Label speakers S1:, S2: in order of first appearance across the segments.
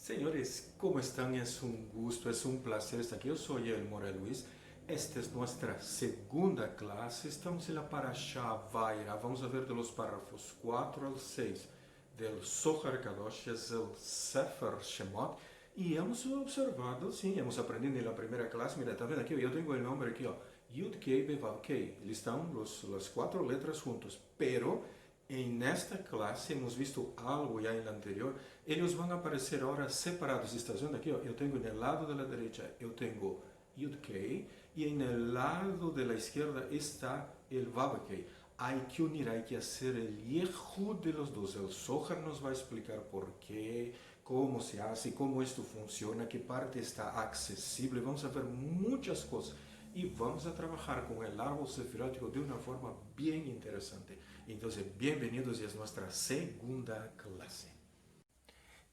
S1: Señores, ¿cómo están? Es un gusto, es un placer estar aquí. Yo soy el Morel Luis. Esta es nuestra segunda clase. Estamos en la Parashá Vaira. Vamos a ver de los párrafos 4 al 6 del Zohar Kadosh, es el Sefer Shemot. Y hemos observado, sí, hemos aprendido en la primera clase. Mira, está bien aquí, yo tengo el nombre aquí, Yud Kei Bevav Kei. Están las cuatro letras juntos, pero en esta clase hemos visto algo ya en la anterior. Ellos van a aparecer ahora separados. Estás viendo aquí, yo tengo en el lado de la derecha, yo tengo Yud Kei, y en el lado de la izquierda está el Vav Kei. Hay que unir, hay que hacer el Yehud de los dos. El Zohar nos va a explicar por qué, cómo se hace, cómo esto funciona, qué parte está accesible. Vamos a ver muchas cosas y vamos a trabajar con el árbol sefirótico de una forma bien interesante. Entonces, bienvenidos, y es nuestra segunda clase.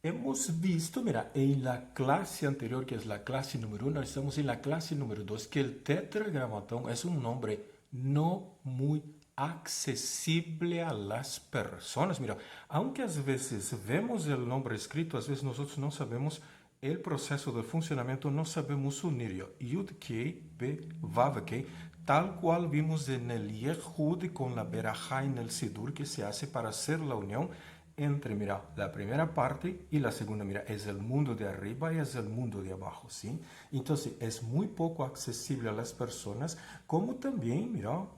S1: Hemos visto, mira, en la clase anterior, que es la clase número 1, estamos en la clase número 2, que el tetragramatón es un nombre no muy accesible a las personas. Mira, aunque a veces vemos el nombre escrito, a veces nosotros no sabemos el proceso de funcionamiento, no sabemos unir Yud Kei Be Vav Kei, tal cual vimos en el Yehud con la Berajá en el Sidur, que se hace para hacer la unión entre, mira, la primera parte y la segunda. Mira, es el mundo de arriba y es el mundo de abajo, ¿sí? Entonces, es muy poco accesible a las personas, como también, mira,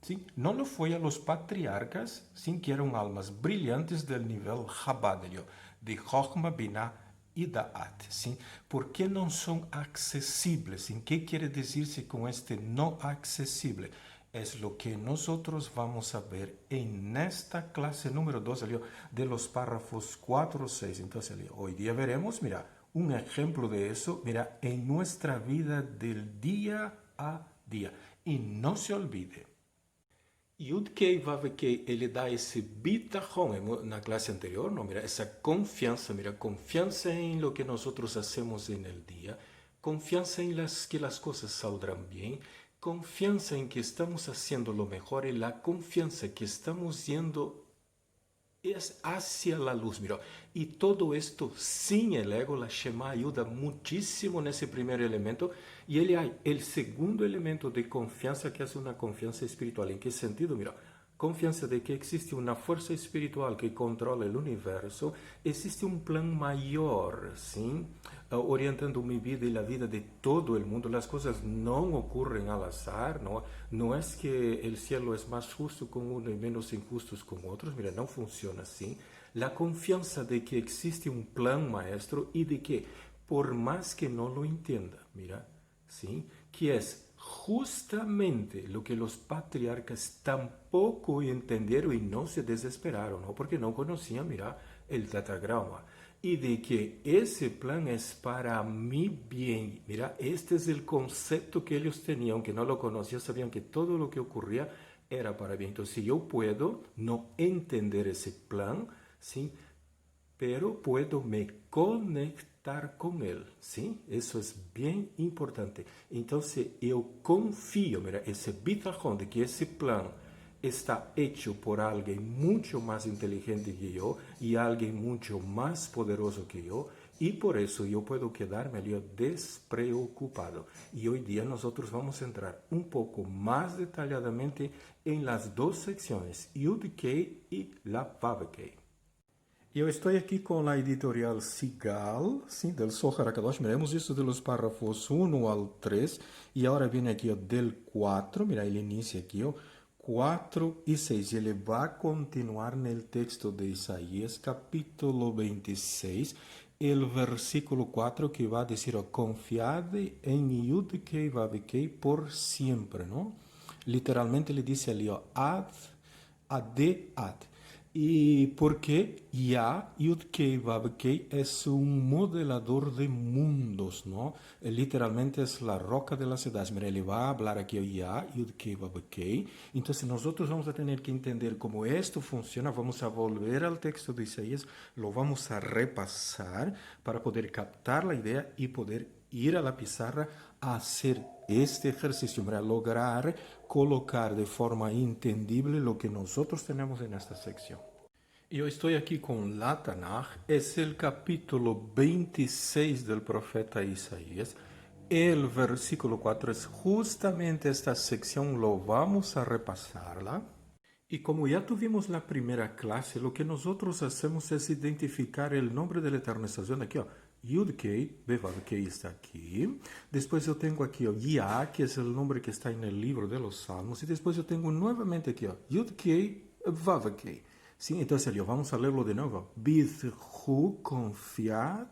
S1: ¿sí? No lo fue a los patriarcas, ¿sí? Que eran almas brillantes del nivel Chabad, de Chochma, Binah y Da'at, ¿sí? ¿Por qué no son accesibles? ¿En qué quiere decirse con este no accesible? Es lo que nosotros vamos a ver en esta clase número 2 de los párrafos 4 o 6. Entonces, hoy día veremos, mira, un ejemplo de eso, mira, en nuestra vida del día a día. Y no se olvide, Yud Kei Vav Kei, ele dá esse bitachon, na clase anterior, no, mira, esa confianza, mira, confianza en lo que nosotros hacemos en el día, confianza en que las cosas saldrán bien, confianza en que estamos haciendo lo mejor y la confianza que estamos yendo es hacia la luz, mira. Y todo esto sin el ego, la Shema ayuda muchísimo en ese primer elemento. Y hay el segundo elemento de confianza, que es una confianza espiritual. ¿En qué sentido? Mira, confianza de que existe una fuerza espiritual que controla el universo, existe un plan mayor, ¿sí? Orientando mi vida y la vida de todo el mundo. Las cosas no ocurren al azar, ¿no? No es que el cielo es más justo con uno y menos injustos con otros. Mira, no funciona así. La confianza de que existe un plan maestro y de que, por más que no lo entienda, mira, ¿sí? Que es justamente lo que los patriarcas tampoco entendieron y no se desesperaron, ¿no? Porque no conocían, mira, el tetragrama. Y de que ese plan es para mi bien. Mira, este es el concepto que ellos tenían, aunque no lo conocían, sabían que todo lo que ocurría era para bien. Entonces, si yo puedo no entender ese plan, ¿sí? Pero puedo me conectar con él, ¿sí? Eso es bien importante. Entonces, yo confío, mira, ese bitajón de que ese plan está hecho por alguien mucho más inteligente que yo y alguien mucho más poderoso que yo, y por eso yo puedo quedarme despreocupado. Y hoy día nosotros vamos a entrar un poco más detalladamente en las dos secciones, Yud Kei y la Vav Kei. Eu estou aqui com a editorial Sigal, sim, del Zohar HaKadosh. Miremos isso de los párrafos 1 al 3. E agora vem aqui o del 4. Mira, ele inicia aqui, ó, 4 e 6. Ele vai continuar no texto de Isaías, capítulo 26, el versículo 4, que vai dizer, ó, confiade em Yud Kei Vav Kei por sempre, não? Literalmente ele diz ali, ó, ad, ad. ¿Y por qué? Ya, Yud Kei Vav Kei es un modelador de mundos, ¿no? Literalmente es la roca de las edades. Mira, él va a hablar aquí Ya, Yud Kei Vav Kei. Entonces nosotros vamos a tener que entender cómo esto funciona. Vamos a volver al texto de Isaías, lo vamos a repasar para poder captar la idea y poder ir a la pizarra a hacer este ejercicio para lograr colocar de forma entendible lo que nosotros tenemos en esta sección. Yo estoy aquí con la Tanaj, es el capítulo 26 del profeta Isaías. El versículo 4 es justamente esta sección, lo vamos a repasarla. Y como ya tuvimos la primera clase, lo que nosotros hacemos es identificar el nombre del Eterno. Está viendo aquí, Yud-Kei, Bevav-Kei está aquí. Después yo tengo aquí Yah, que es el nombre que está en el libro de los Salmos. Y después yo tengo nuevamente aquí Yud-Kei, Vav-Kei. Sí, entonces vamos a leerlo de nuevo. Bidhu, confiad,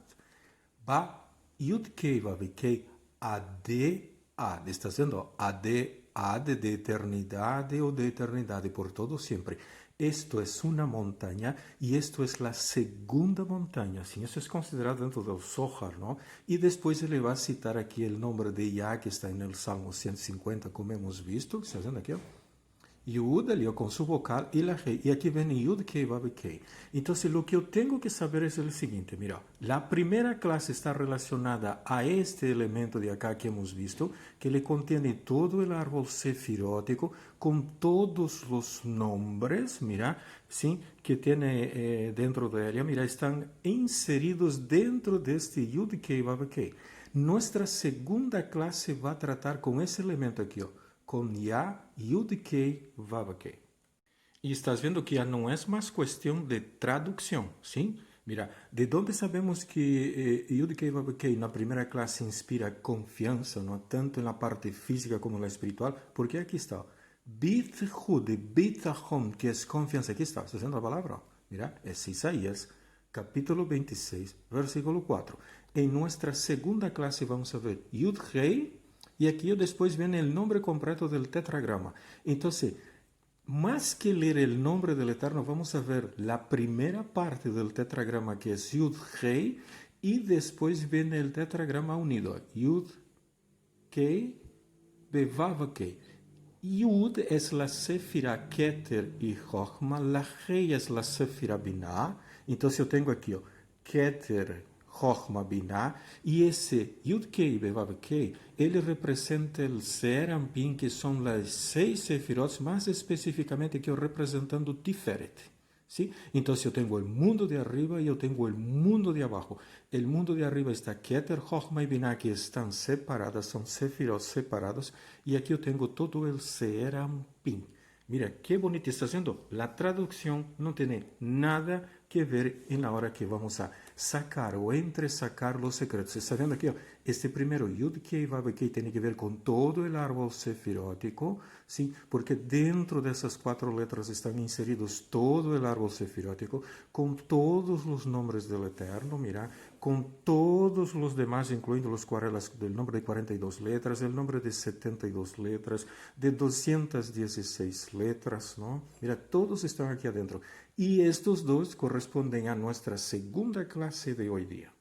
S1: ba, Yud-Kei, Vav-Kei, Ade, Ad. Está haciendo Ade, Ad de eternidad o de eternidad por todo siempre. Esto es una montaña y esto es la segunda montaña. Sí, eso es considerado dentro del Zohar, ¿no? Y después le va a citar aquí el nombre de Yah que está en el Salmo 150, como hemos visto. ¿Está haciendo aquí? Yud, con su vocal y la G. Y aquí viene Yud, Kei, Vav, Kei. Entonces, lo que yo tengo que saber es el siguiente. Mira, la primera clase está relacionada a este elemento de acá que hemos visto, que le contiene todo el árbol sefirótico con todos los nombres, mira, ¿sí? Que tiene dentro de ella. Mira, están inseridos dentro de este Yud, Kei, Vav, Kei. Nuestra segunda clase va a tratar con ese elemento aquí, con Yah, Yud-Kei, Vav-Kei. Y estás viendo que ya no es más cuestión de traducción, ¿sí? Mira, ¿de dónde sabemos que Yud-Kei, Vav-Kei en la primera clase inspira confianza, ¿no? Tanto en la parte física como en la espiritual? Porque aquí está, Bithu de Bitachon, que es confianza. Aquí está haciendo la palabra. Mira, es Isaías, capítulo 26, versículo 4. En nuestra segunda clase vamos a ver Yud-Kei, y aquí después viene el nombre completo del tetragrama. Entonces, más que leer el nombre del Eterno, vamos a ver la primera parte del tetragrama que es Yud-Hei y después viene el tetragrama unido. Yud-Kei, Bevav-Kei. Yud es la Sefira Keter y Chochma, la Hei es la Sefira Binah. Entonces yo tengo aquí Keter, Chochma, Binah, y ese Yud-Kei, Bevav-Kei, ele representa el Serampim, que son las 6 sefirot, más específicamente que yo representando Tiferet. ¿Sí? Entonces yo tengo el mundo de arriba y yo tengo el mundo de abajo. El mundo de arriba está Keter, Chochma y Binah, que están separadas, son sefirot separados, y aquí yo tengo todo el Serampim. Mira, qué bonito está haciendo. La traducción no tiene nada que ver en la hora que vamos a sacar o entresacar los secretos. ¿Está viendo aquí? Este primero, Yud-Kei, Vav-Kei, tiene que ver con todo el árbol sefirótico, ¿sí? Porque dentro de esas 4 letras están inseridos todo el árbol sefirótico, con todos los nombres del Eterno, mira, con todos los demás, incluyendo los cuarelas del nombre de 42 letras, el nombre de 72 letras, de 216 letras, ¿no? Mira, todos están aquí adentro. Y estos dos corresponden a nuestra segunda clase de hoy día.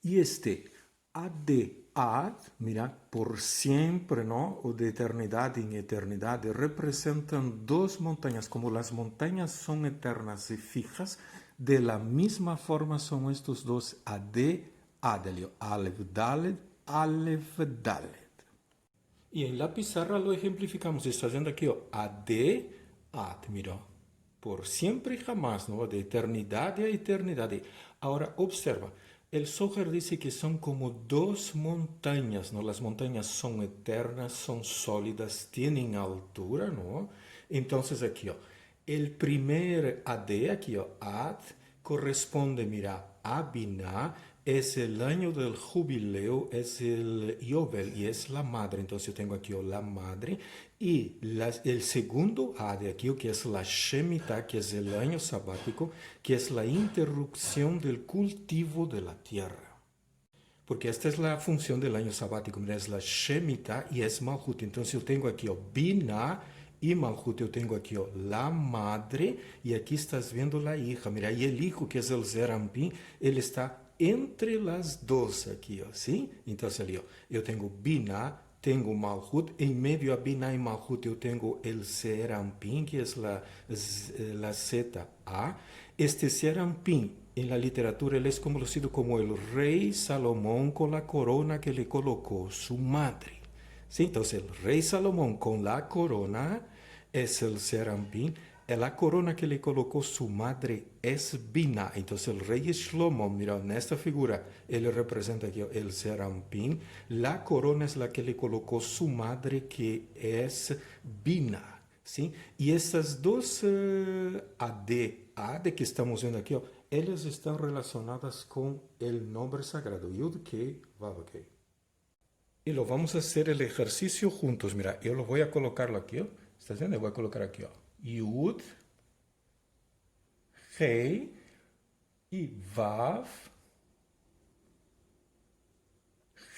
S1: Y este ad, mira, por siempre, ¿no? O de eternidad en eternidad, representan 2 montañas. Como las montañas son eternas y fijas, de la misma forma son estos 2 ad, Aleph, Dalet, Aleph, Dalet. Y en la pizarra lo ejemplificamos. Está haciendo aquí ad, mira, por siempre y jamás, ¿no? De eternidad a eternidad. Ahora observa. El Zohar dice que son como 2 montañas, ¿no? Las montañas son eternas, son sólidas, tienen altura, ¿no? Entonces aquí, el primer ad, aquí, ad, corresponde, mira, a Binah, es el año del jubileo, es el Yobel y es la madre. Entonces yo tengo aquí la madre. Y el segundo ad de aquí, que es la Shemitah, que es el año sabático, que es la interrupción del cultivo de la tierra. Porque esta es la función del año sabático. Mira, es la Shemitah y es Malhut. Entonces yo tengo aquí Binah y Malhut. Yo tengo aquí la madre y aquí estás viendo la hija. Mira, y el hijo, que es el Zerampim, él está entre las 2 aquí, ¿sí? Entonces yo tengo Binah, tengo Malhut, en medio a Binah y Malhut yo tengo el Serampim, que es la ZA. Este Serampim, en la literatura, él es conocido como el rey Salomón con la corona que le colocó su madre. ¿Sí? Entonces el rey Salomón con la corona es el Serampim. la corona que le colocó su madre es Binah. Entonces el rey Shlomo, mira, en esta figura, él representa aquí el serampín. La corona es la que le colocó su madre, que es Binah, ¿sí? Y estas dos AD que estamos viendo aquí, ellas están relacionadas con el nombre sagrado, Yud Kei Vav Kei. Y lo vamos a hacer el ejercicio juntos. Mira, yo lo voy a colocarlo aquí, ¿estás viendo? Yo voy a colocar aquí, Yud, Rei y Vav,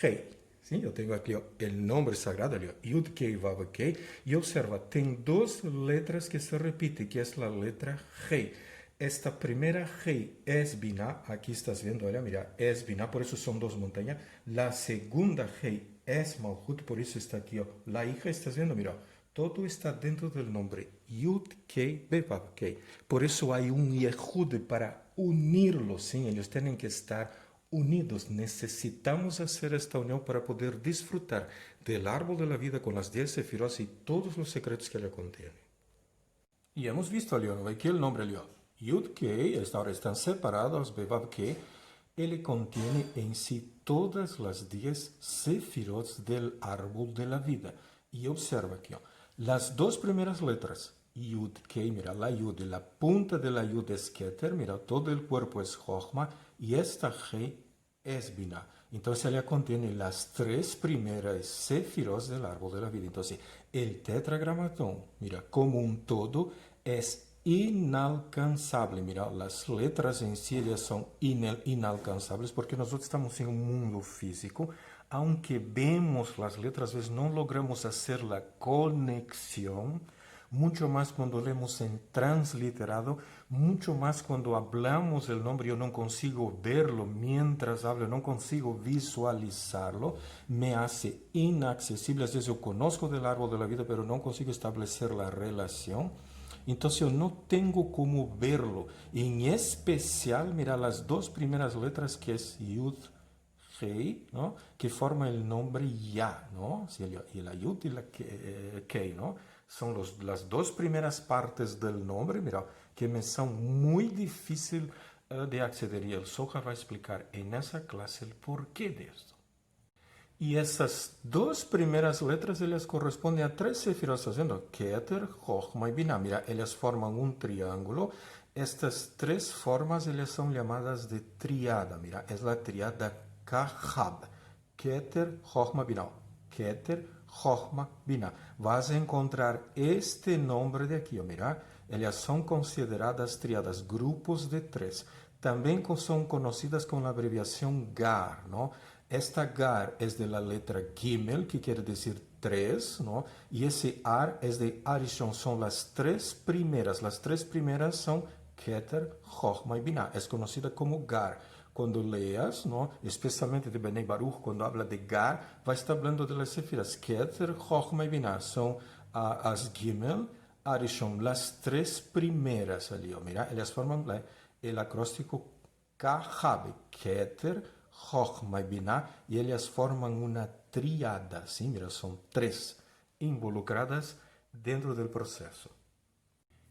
S1: Rei. ¿Sí? Yo tengo aquí el nombre sagrado, Yud Kei Vav Kei. Y observa, tengo dos letras que se repiten, que es la letra Rei. Esta primera Rei es Binah, aquí estás viendo, mira, es Binah, por eso son dos montañas. La segunda Rei es Malhut, por eso está aquí, la hija, estás viendo, mira, todo está dentro del nombre Yud Kei Vav Kei. Por eso hay un Yehud para unirlos, ¿sí? Ellos tienen que estar unidos. Necesitamos hacer esta unión para poder disfrutar del árbol de la vida con las 10 sefirot y todos los secretos que ella contiene. Y hemos visto, León, aquí el nombre León. Yud Kei, ahora están separados, Vav Kei, él contiene en sí todas las 10 sefirot del árbol de la vida. Y observa aquí, las dos primeras letras, Yud Kei, mira, la Yud, la punta de la Yud es Keter, mira, todo el cuerpo es Jochma, y esta Hei es Binah. Entonces ella contiene las tres primeras sefirot del árbol de la vida. Entonces el tetragramatón, mira, como un todo, es inalcanzable. Mira, las letras en sí ellas son inalcanzables porque nosotros estamos en un mundo físico. Aunque vemos las letras, a veces no logramos hacer la conexión. Mucho más cuando leemos en transliterado, mucho más cuando hablamos el nombre, yo no consigo verlo mientras hablo, no consigo visualizarlo, me hace inaccesible. A veces yo conozco del árbol de la vida, pero no consigo establecer la relación. Entonces yo no tengo cómo verlo. En especial, mira las dos primeras letras que es Yud, Hei, ¿no? Que forma el nombre Ya, ¿no? Y la Yud y la Kei, ¿no? Son las dos primeras partes del nombre, mira, que me son muy difícil de acceder. Y el Zohar va a explicar en esa clase el porqué de esto. Y esas dos primeras letras, ellas corresponden a tres sefirot, haciendo Keter, Jochma y Binah. Mira, ellas forman un triángulo. Estas tres formas, ellas son llamadas de triada. Mira, es la triada Kahab. Keter, Jochma, Binah. Keter, Jochma, Binah. Vas a encontrar este nombre de aquí, mira. Ellas son consideradas triadas, grupos de tres. También son conocidas con la abreviación GAR, ¿no? Esta Gar es de la letra Gimel, que quiere decir tres, ¿no? Y ese Ar es de Arishon, son las tres primeras. Las tres primeras son Keter, Jochma y Binah. Es conocida como Gar. Cuando leas, ¿no? Especialmente de Benei Baruch, cuando habla de Gar, va a estar hablando de las sefiras. Keter, Jochma y Binah son as Gimel, Arishon, las tres primeras ali. Mira, ellas forman el acróstico Kahab, Keter, Jochma y Binah, y ellas forman una triada, ¿sí? Mira, son tres involucradas dentro del proceso.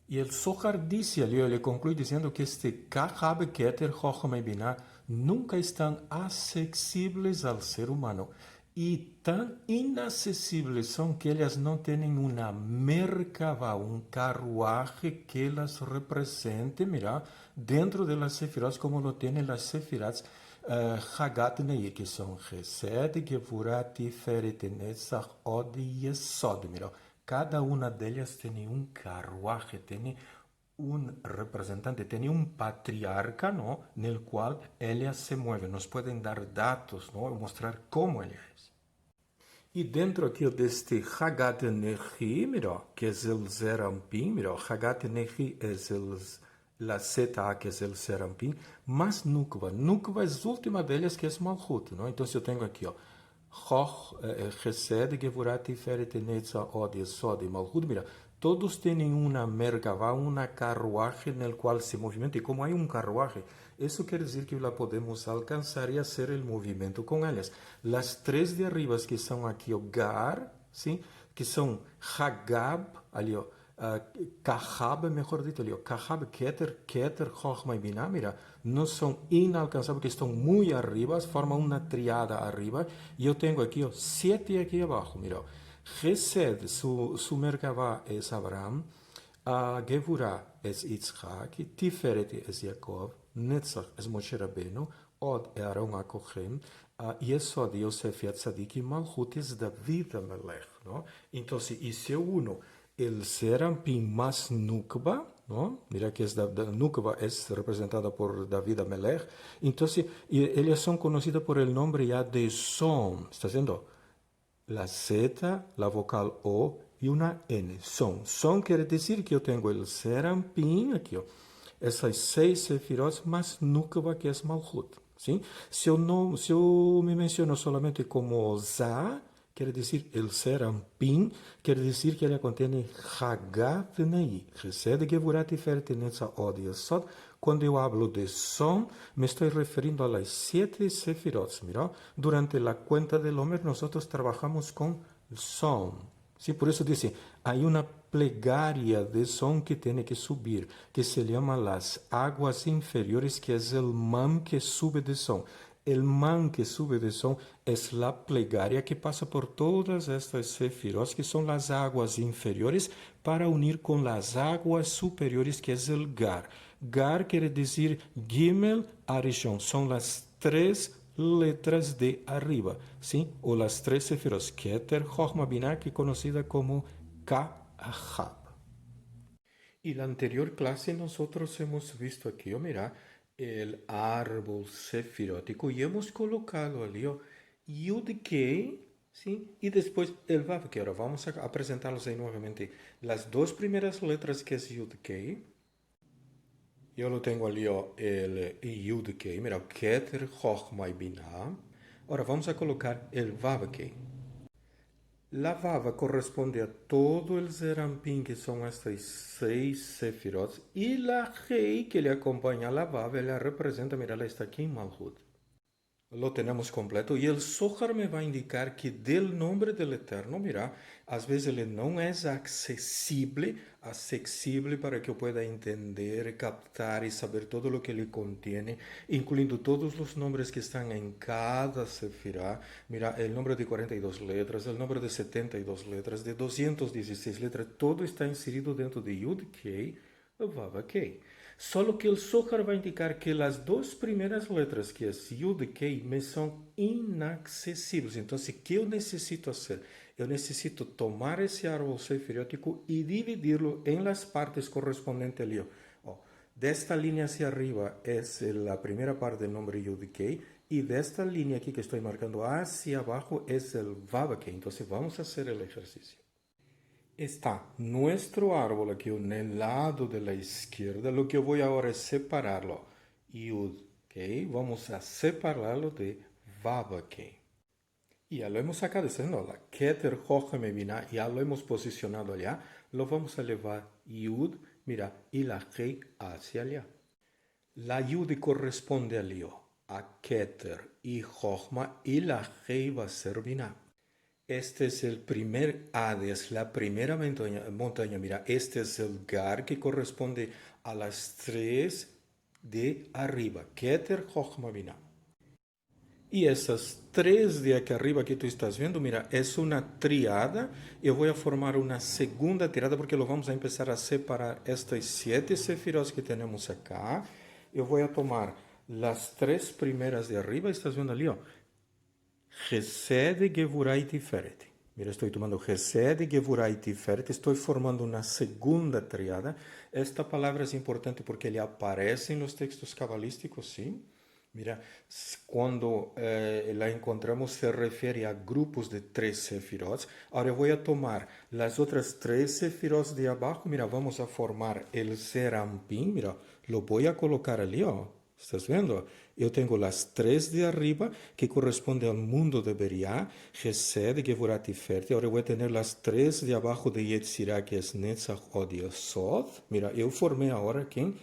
S1: Y el Zohar dice, le concluye diciendo que este Kahab, Keter, Jochma y Binah nunca están accesibles al ser humano. Y tan inaccesibles son que ellas no tienen una merkava, un carruaje que las represente, mira, dentro de las sefirot como lo tienen las sefirot Hagat Neir, que son Gesed, Gevurat, Tiferet, Netzach, Od y Yesod. Mira, cada una de ellas tiene un carruaje, tiene un representante, tiene un patriarca, ¿no? En el cual ellas se mueven, nos pueden dar datos, ¿no? Mostrar cómo ella es. Y dentro aquí de este Hagat Nehi, mira, que es el Zerampin, mira, Hagat Nehi es la ZA, que es el Serampin, más Nukva. Nukva es la última de ellas, que es Malhut, ¿no? Entonces yo tengo aquí, Gesed, Gevurat, Tiferet, Netzach, Od, Yesod y Malhut. Mira, todos tienen una merkava, una carruaje en el cual se movimenta. Y como hay un carruaje, eso quiere decir que la podemos alcanzar y hacer el movimiento con ellas. Las tres de arriba que son aquí, Gar, ¿sí? Que son Hagab, Kahab, mejor dicho, Kahab, Keter, Chochma y Binah, mira, no son inalcanzables, que están muy arriba, forman una triada arriba. Yo tengo aquí 7 aquí abajo, mira. Gesed, su Merkavá es Abraham, Gevurah es Yitzhak, Tiferet es Jacob, Netzach es Moshe Rabbeinu, Od é Arão a Kohen, Yesod Yosef Yatzadik y Malchut es David Amelech, ¿no? Entonces, y se uno el Serampim más Nukba, ¿no? Mira que Nukba es representada por David Amelech, entonces ellas son conocidas por el nombre ya de Som, ¿está haciendo? La Z, la vocal O y una N. Son quiere decir que yo tengo el Serampim aquí, essas 6 sefirot más Nukba que es Malchut. ¿Sí? Si yo me menciono solamente como Za, quiere decir el Serampim, quiere decir que ella contiene Hagat Nei, Gesed, Gevurat, Tiferet, Netzah, Od y Yesod. Cuando yo hablo de Som, me estoy refiriendo a las 7 sefirot. Mira, durante la cuenta del hombre nosotros trabajamos con Som. Sí, por eso dice, hay una plegaria de son que tiene que subir, que se llama las aguas inferiores, que es el man que sube de son. El man que sube de son es la plegaria que pasa por todas estas sefirot, que son las aguas inferiores, para unir con las aguas superiores, que es el Gar. Gar quiere decir Gimel Arishon, son las 3 letras de arriba, ¿sí? O las 3 sefirot, Keter, Chochma, Binah, que conocida como Kahab. Y la anterior clase nosotros hemos visto aquí, mira, el árbol sefirótico y hemos colocado ali, Yud-Kei, ¿sí? Y después el Vav-Kei. Ahora vamos a presentarlos ahí nuevamente. Las 2 primeras letras que es Yud-Kei. Yo lo tengo ali, el Yud-Kei. Mira, Keter, Chochma y Binah. Ahora vamos a colocar el Vav-Kei. La Vava corresponde a todo el Serampim, que son estas 6 sefirot, y la Hei que le acompaña a la Vava, la representa, mira, la está aquí en Malhut. Lo tenemos completo y el Zohar me va a indicar que del nombre del Eterno, mira, às vezes ele não é acessível para que eu pueda entender, captar y saber todo lo que ele contiene, incluyendo todos los nombres que están en cada sefirá. Mira, el nombre de 42 letras, el nombre de 72 letras, de 216 letras, todo está inserido dentro de Yud-Kei, Vav-Kei. Solo que el Zohar va a indicar que las 2 primeras letras, que es Yud-Kei, me son inaccesibles. Entonces, ¿qué yo necesito hacer? Yo necesito tomar ese árbol sefiriótico y dividirlo en las partes correspondientes al lío. De esta línea hacia arriba es la primera parte del nombre Yud-Kei, y de esta línea aquí que estoy marcando hacia abajo es el Vav-Kei. Entonces, vamos a hacer el ejercicio. Está nuestro árbol aquí en el lado de la izquierda. Lo que yo voy ahora es separarlo. Yud, ¿ok? Vamos a separarlo de Vav, ¿ok? Y ya lo hemos sacado, la Keter, Chochma y Binah, ya lo hemos posicionado allá. Lo vamos a llevar Yud, mira, y la Hei hacia allá. La Yud corresponde al lío, a Keter y Chochma, y la Hei va a ser Binah. Este es el primer Hades, la primera montaña. Mira, este es el Gar que corresponde a las 3 de arriba. Keter, Chochma, Binah. Y esas 3 de aquí arriba que tú estás viendo, mira, es una triada. Yo voy a formar una segunda triada porque lo vamos a empezar a separar estas 7 sefirot que tenemos acá. Yo voy a tomar las 3 primeras de arriba. ¿Estás viendo ali, Gesed, Gevurah y Tiferet. Mira, estoy tomando Gesed, Gevurah y Tiferet. Estoy formando una segunda triada. Esta palabra es importante porque le aparece en los textos cabalísticos, ¿sí? Mira, cuando la encontramos se refiere a grupos de 3 sefirot. Ahora voy a tomar las otras 3 sefirot de abajo. Mira, vamos a formar el Serampim. Mira, lo voy a colocar ali, ¿Estás viendo? Yo tengo las 3 de arriba que corresponden al mundo de Beriah, Gesed, Gevurah, Tiferet. Ahora voy a tener las 3 de abajo de Yetzirah, que es Netzach, Od y Yesod. Mira, yo formé ahora aquí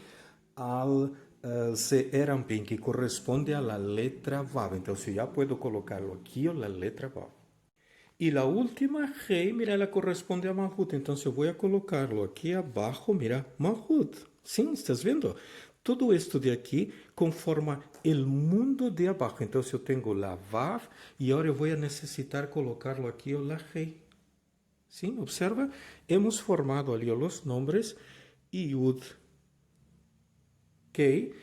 S1: al Serampim, que corresponde a la letra Vav. Entonces ya puedo colocarlo aquí, la letra Vav. Y la última G, mira, la corresponde a Malhut. Entonces voy a colocarlo aquí abajo, mira, Malhut. ¿Sí? ¿Estás viendo? Todo esto de aquí conforma el mundo de abajo. Entonces yo tengo la Vav y ahora voy a necesitar colocarlo aquí la G. ¿Sí? Observa, hemos formado ali los nombres Yud, Kei,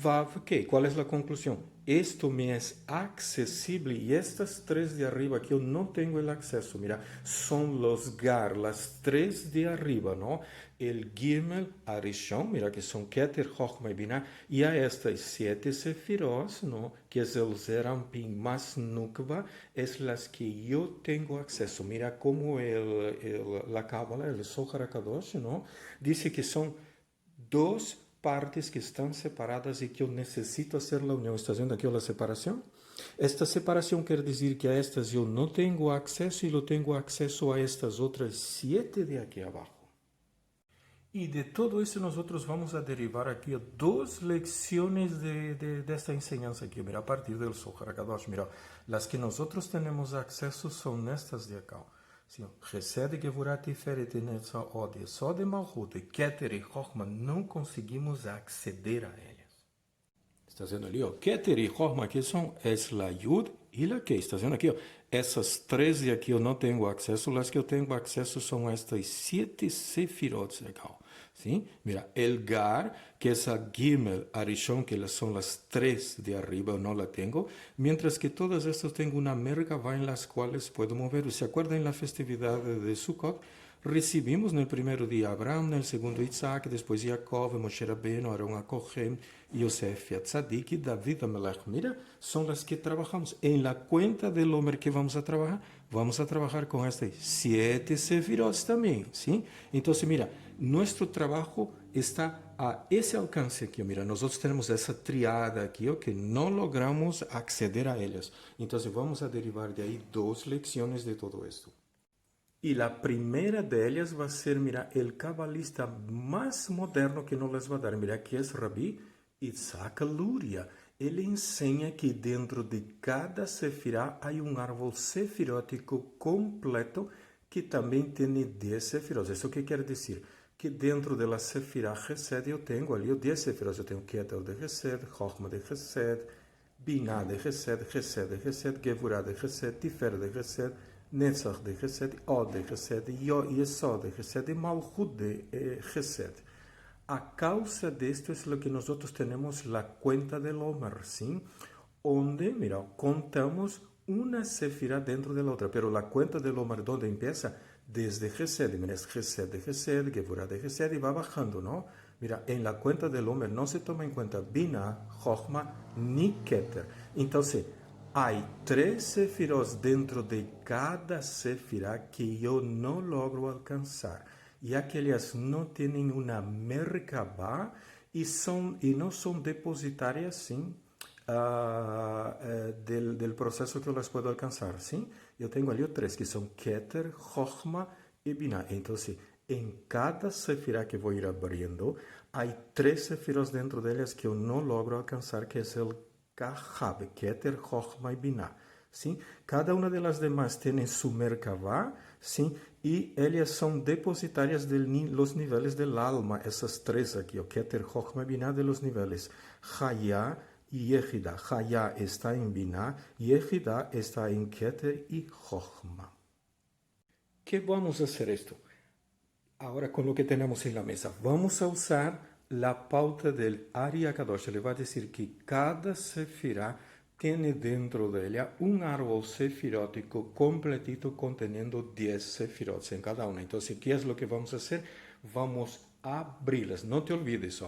S1: Vav, Kei. ¿Cuál es la conclusión? Esto me es accesible y estas tres de arriba que yo no tengo el acceso, mira, son los Gar, las tres de arriba, ¿no? El Gimel, Arishon, mira que son Keter, Chochma y Binah, y a estas 7 Sefirot, ¿no? Que es el Zerampin más Nukva, es las que yo tengo acceso. Mira cómo la Cábala, el Zohar HaKadosh, ¿no? Dice que son dos partes que están separadas y que yo necesito hacer la unión. ¿Estás viendo aquí la separación? Esta separación quiere decir que a estas yo no tengo acceso y lo tengo acceso a estas otras 7 de aquí abajo. Y de todo eso nosotros vamos a derivar aquí dos lecciones de esta enseñanza aquí. Mira, a partir del Zohar HaKadosh, mira, las que nosotros tenemos acceso son estas de acá. Gesed, Gevurah, Tiferet, Netzah, Od, Yesod, Malhut, Keter y Chochma, não conseguimos acceder a ellas. ¿Estás viendo ali? Keter y Chochma, que son, es la Yud y la Kei. ¿Estás viendo aquí? Essas três de aqui eu não tenho acesso, as que eu tenho acesso são estas 7 sefirot de acá. ¿Sí? Mira, el Gar, que es a Gimel, Arishon, que son las 3 de arriba, no la tengo, mientras que todas estas tengo una Merkavá en las cuales puedo mover. ¿Se acuerdan en la festividad de Sukkot? Recibimos en el primer día a Abraham, en el segundo Isaac, después Jacob, Moshe Rabbeinu, Aarón a Kohen, Yosef a Tzadik y David a Melech. Mira, son las que trabajamos. En la cuenta del Omer que vamos a trabajar con estas 7 sefirot también, ¿sí? Entonces, mira, nuestro trabajo está a ese alcance aquí. Mira, nosotros tenemos esa triada aquí, que no logramos acceder a ellas. Entonces, vamos a derivar de ahí dos lecciones de todo esto. Y la primera de ellas va a ser, mira, el cabalista más moderno que nos les va a dar. Mira, aquí es Rabbi Yitzhak Luria. Él enseña que dentro de cada sefirá hay un árbol sefirótico completo que también tiene 10 sefirot. ¿Eso qué quiere decir? Que dentro de la sefirá Gesed yo tengo ali 10 sefirot. Yo tengo Keter de Gesed, Chochma de Gesed, Binah de Gesed, Gesed de Gesed, Gevurah de Gesed, Tiferet de Gesed, Netzach de Gesed, Od de Gesed, Yesod de Gesed y Malhut de Gesed. A causa de esto es lo que nosotros tenemos la cuenta del Omer, ¿sí? Donde, mira, contamos una sefirá dentro de la otra, pero la cuenta del Omer, ¿dónde empieza? Desde Gesed, mira, es Gesed de Gesed, Gevurah de Gesed y va bajando, ¿no? Mira, en la cuenta del Omer no se toma en cuenta Binah, Chochma ni Keter. Entonces, hay 3 sefirot dentro de cada sefirá que yo no logro alcanzar, ya que ellas no tienen una Merkabá y no son depositarias, ¿sí? Del proceso que yo las puedo alcanzar, ¿sí? Yo tengo ali 3 que son Keter, Chochma y Binah. Entonces, en cada sefirá que voy a ir abriendo, hay 3 sefirot dentro de ellas que yo no logro alcanzar, que es el Kahab, Keter, Chochma y Binah, ¿sí? Cada una de las demás tiene su Merkavá, ¿sí? Y ellas son depositarias de los niveles del alma, esas 3 aquí, Keter, Chochma y Binah, de los niveles Chaya y Yehida. Chaya está en Binah, Yehida está en Keter y Chochma. ¿Qué vamos a hacer esto? Ahora con lo que tenemos en la mesa, vamos a usar la pauta del Ari HaKadosh. Le va a decir que cada sefirá tiene dentro de ella un árbol sefirótico completito conteniendo 10 sefirot en cada una. Entonces, ¿qué es lo que vamos a hacer? Vamos a abrirlas. No te olvides,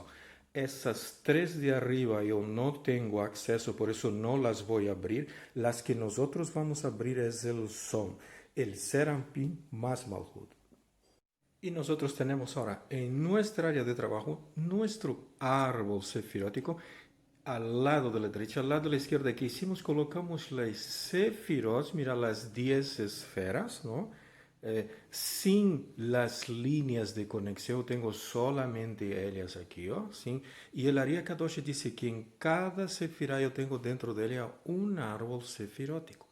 S1: esas 3 de arriba yo no tengo acceso, por eso no las voy a abrir. Las que nosotros vamos a abrir es el Som, el Serampin más Malhut. Y nosotros tenemos ahora en nuestra área de trabajo nuestro árbol sefirótico. Al lado de la derecha, al lado de la izquierda que hicimos, colocamos las sefirot, mira las 10 esferas, ¿no? Sin las líneas de conexión, tengo solamente ellas aquí, ¿sí? Y el Ari HaKadosh dice que en cada sefirá yo tengo dentro de ella un árbol sefirótico.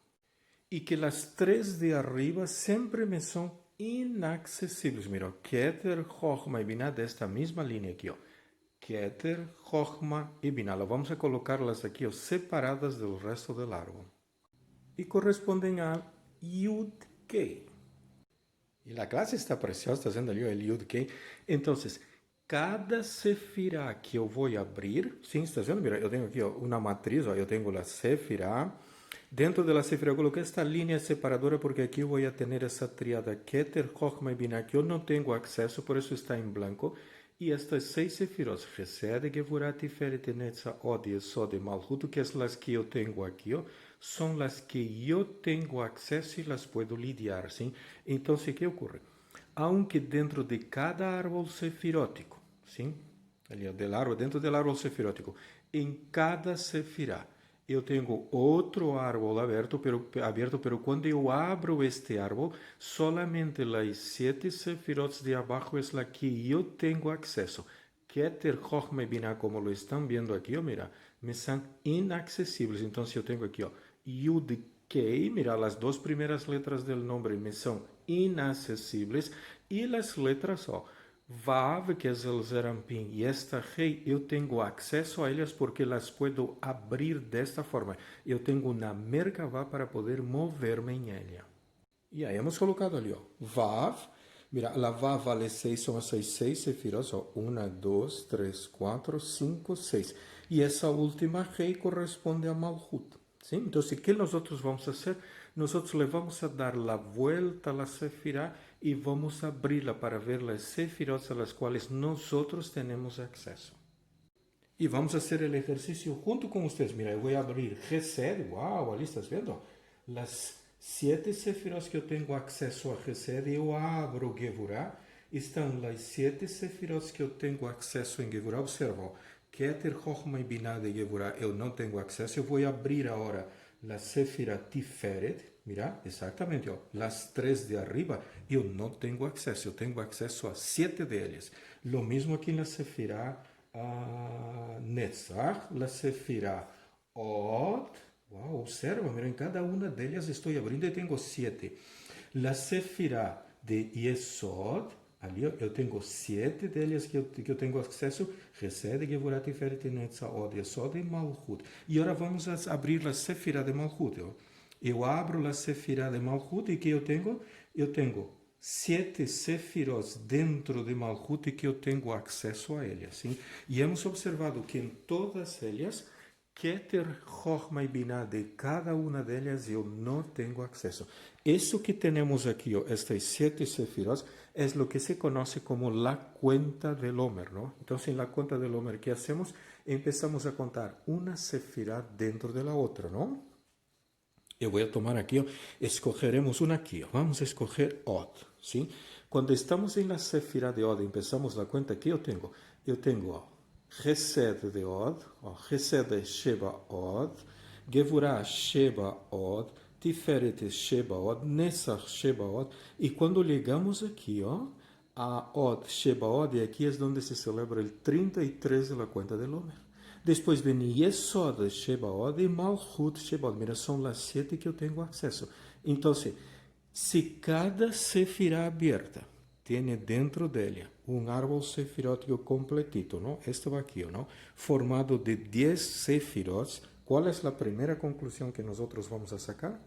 S1: y que las tres de arriba siempre me son inaccesibles. Mira, Keter, Chochma y Binah de esta misma línea aquí. Keter, Chochma y Binah. Vamos a colocarlas aquí separadas del resto del árbol. Y corresponden a Yud Kei. Y la clase está preciosa, está haciendo yo el Yud Kei. Entonces, cada sefirá que eu vou abrir, sim, está vendo? Mira, eu tenho aqui uma matriz, eu tenho a sefirá. Dentro da sefirá eu coloquei esta linha separadora porque aqui eu vou ter essa triada Keter, Chochma e Binah, que eu não tenho acesso, por isso está em branco. E estas 6 sefirot, Chesed, Gevurah, Tiferet, Netzah, Od, Yesod e Malchut, que são as que eu tenho aqui, são as que eu tenho acesso e las puedo lidiar, sim? Então, o que ocorre? Aunque dentro de cada árbol sefirótico, sim? Ali, dentro do árbol sefirótico, em cada sefirá, eu tenho outro árbol aberto, pero quando eu abro este árbol, solamente as 7 sefirot de abaixo é a que eu tenho acesso. Keter, Chochma e Binah, como lo estão vendo aqui, mira, me são inacessíveis. Então, se eu tenho aqui, Yud Kei, mira, as 2 primeiras letras do nome me são inacessíveis, e as letras, Vav, que é o Zerampim, e esta Rei, eu tenho acesso a elas porque las puedo abrir desta forma. Eu tenho uma Merkavá para poder mover-me em ela. E aí, hemos colocado ali, Vav. Mira, a Vav vale 6, são essas 6 sefirot, 1, 2, 3, 4, 5, 6. E essa última Rei corresponde a Malchut. Sim? Então, o que nós vamos fazer? Nós le vamos a dar a volta a la sefirá e vamos abri-la para ver as sefirot a las quais nós temos acesso. E vamos fazer o exercício junto com vocês. Mira, eu vou abrir Chesed. Uau, ali estás vendo? As 7 sefirot que eu tenho acesso a Chesed, eu abro Gevurah. Estão as 7 sefirot que eu tenho acesso em Gevurah. Observa, Keter, Chochma e Binah de Gevurah eu não tenho acesso. Eu vou abrir agora la Sefirah Tiferet, mira, exatamente, las 3 de arriba, eu não tenho acesso, eu tenho acesso a 7 delas. Lo mesmo aqui na Sefirah Netzach, la Sefirah Od, uau, observa, mira, em cada uma delas estou abrindo e tenho 7. La Sefirah de Yesod, ali eu tenho 7 delas que eu tenho acesso, Chesed, Gevurah, Tiferet, Netzah, Od, Yesod e Malchut. E agora vamos abrir a Sefirah de Malchut. Eu abro a Sefirah de Malchut e que eu tenho? Eu tenho 7 sefirot dentro de Malchut que eu tenho acesso a elas. Sim? E hemos observado que em todas elas, Keter, Chochma e Binah, de cada uma delas eu não tenho acesso. Isso que temos aqui, estas 7 sefirot, é o que se conhece como a conta del Homer, não? Então, em la conta del Homer, que hacemos? Empezamos a contar uma sefirá dentro da outra, não? Eu vou tomar aqui, escogeremos uma aqui. Vamos escolher Od, sim? Quando estamos em la sefirá de Od, empezamos a conta aqui, eu tenho Chesed de Od, Chesed Sheba Od, Gevurah Sheba Od, Tiferet Sheba Od, Netzach Sheba Od, e quando ligamos aqui, a Od Sheba Od, e aqui é onde se celebra o 33 da conta del Homer. Depois vem Yesod Sheba Od e Malchut Sheba Od. Mira, são as 7 que eu tenho acesso. Então, se cada sefirá aberta tem dentro dela árbol sefirótico completito, não? Este aqui, não? Formado de 10 sefirot. Qual é a primeira conclusão que nós vamos a sacar?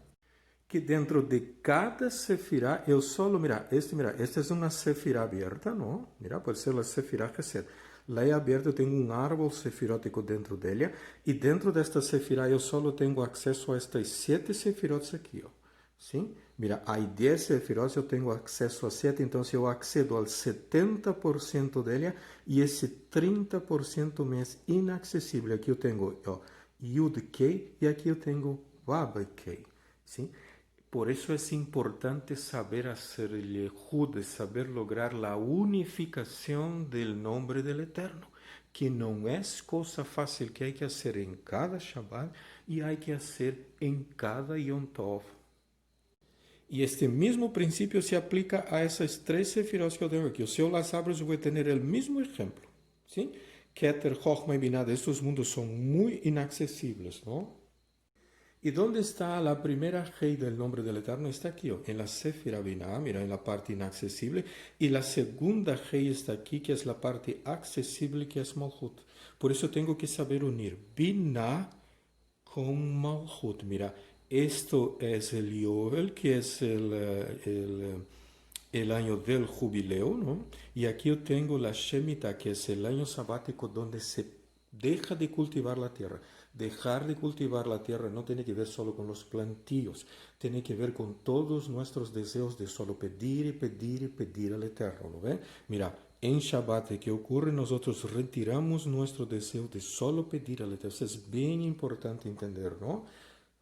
S1: Que dentro de cada sefirá, eu solo, esta é uma sefirá aberta, não? Mira, pode ser a sefirá Chesed. Lá é aberta, eu tenho árbol sefirótico dentro dela, e dentro desta sefirá eu solo tenho acesso a estas 7 sefirot aqui, sim? Mira, há 10 sefirot, eu tenho acesso a 7, então se eu accedo ao 70% dela, e esse 30% me é inacessível. Aqui eu tenho Yud Kei, e aqui eu tenho Vav Kei, sim? Por isso é importante saber fazer Yehud, saber lograr a unificação do nome do Eterno, que não é coisa fácil, que há que fazer em cada Shabbat e há que fazer em cada Yom Tov. E este mesmo princípio se aplica a essas 3 sefirot que eu tenho aqui. Se eu las abro, eu vou ter o mesmo exemplo. Sim? Keter, Chochma e Binah, estes mundos são muito inacessíveis, não? ¿Y dónde está la primera Hei del nombre del Eterno? Está aquí, en la Sefira Binah, mira, en la parte inaccesible. Y la segunda Hei está aquí, que es la parte accesible, que es Malhut. Por eso tengo que saber unir Binah con Malhut. Mira, esto es el Yovel, que es el año del jubileo, ¿no? Y aquí yo tengo la Shemitah, que es el año sabático donde se deja de cultivar la tierra. Dejar de cultivar la tierra no tiene que ver solo con los plantíos, tiene que ver con todos nuestros deseos de solo pedir y pedir y pedir al Eterno, ¿no ven? Mira, en Shabbat, ¿qué ocurre? Nosotros retiramos nuestro deseo de solo pedir al Eterno. Eso es bien importante entender, ¿no?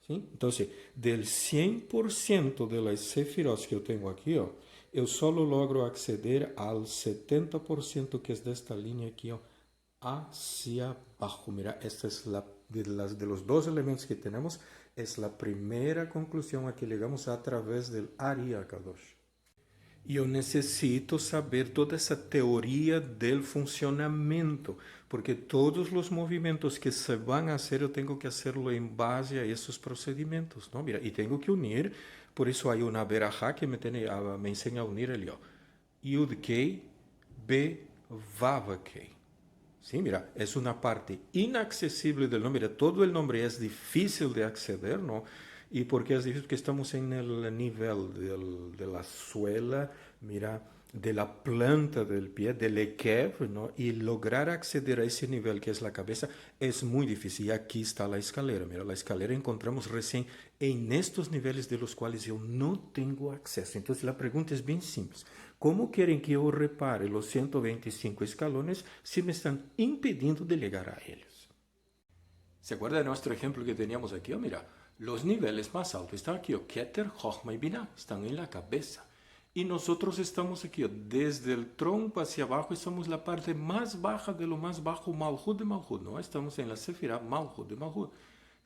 S1: ¿Sí? Entonces, del 100% de las sefirot que yo tengo aquí, yo solo logro acceder al 70% que es de esta línea aquí, hacia abajo. Mira, esta es la de los dos elementos que tenemos, es la primera conclusión a que llegamos a través del Ari Akadosh. Y yo necesito saber toda esa teoría del funcionamiento, porque todos los movimientos que se van a hacer, yo tengo que hacerlo en base a esos procedimientos, ¿no? Mira, y tengo que unir, por eso hay una verajá que me enseña a unir el yo. Yud Kei, Be Vav Kei. Sí, mira, es una parte inaccesible del nombre. Mira, todo el nombre es difícil de acceder, ¿no? ¿Y por qué es difícil? Porque estamos en el nivel de la suela, mira, de la planta del pie, del ekev, ¿no? Y lograr acceder a ese nivel que es la cabeza es muy difícil. Y aquí está la escalera. Mira, la escalera encontramos recién en estos niveles de los cuales yo no tengo acceso. Entonces la pregunta es bien simple. ¿Cómo quieren que yo repare los 125 escalones si me están impidiendo de llegar a ellos? ¿Se acuerda de nuestro ejemplo que teníamos aquí? Oh, mira, los niveles más altos están aquí, Keter, Chochma y Binah, están en la cabeza. Y nosotros estamos aquí, desde el tronco hacia abajo, estamos en la parte más baja de lo más bajo, Malhut de Malhut, ¿no? Estamos en la Sefirah Malhut de Malhut,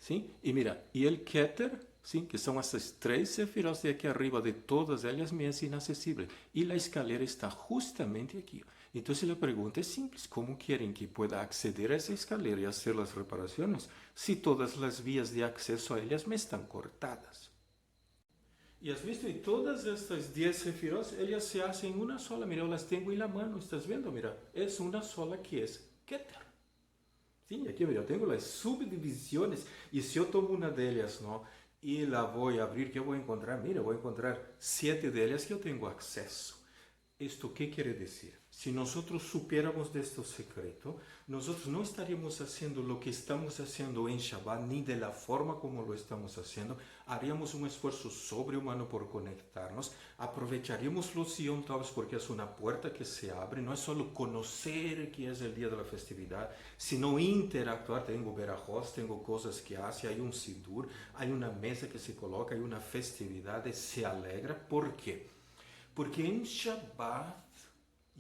S1: ¿sí? Y mira, y el Keter, ¿sí? Que son estas tres Sefirot de aquí arriba, de todas ellas me es inaccesible. Y la escalera está justamente aquí. Entonces la pregunta es simple, ¿cómo quieren que pueda acceder a esa escalera y hacer las reparaciones si todas las vías de acceso a ellas me están cortadas? Y has visto, y todas estas 10 sefirot, ellas se hacen una sola. Mira, yo las tengo en la mano, ¿estás viendo? Mira, es una sola que es Keter. Sí, aquí mira, yo tengo las subdivisiones. Y si yo tomo una de ellas, ¿no? Y la voy a abrir, ¿qué voy a encontrar? Mira, voy a encontrar 7 de ellas que yo tengo acceso. ¿Esto qué quiere decir? Si nosotros supiéramos de este secreto, nosotros no estaríamos haciendo lo que estamos haciendo en Shabbat, ni de la forma como lo estamos haciendo. Haríamos un esfuerzo sobrehumano por conectarnos. Aprovecharíamos los Yom Tovs porque es una puerta que se abre. No es solo conocer que es el día de la festividad, sino interactuar. Tengo verajos, tengo cosas que hace, hay un sidur, hay una mesa que se coloca, hay una festividad, se alegra. ¿Por qué? Porque en Shabbat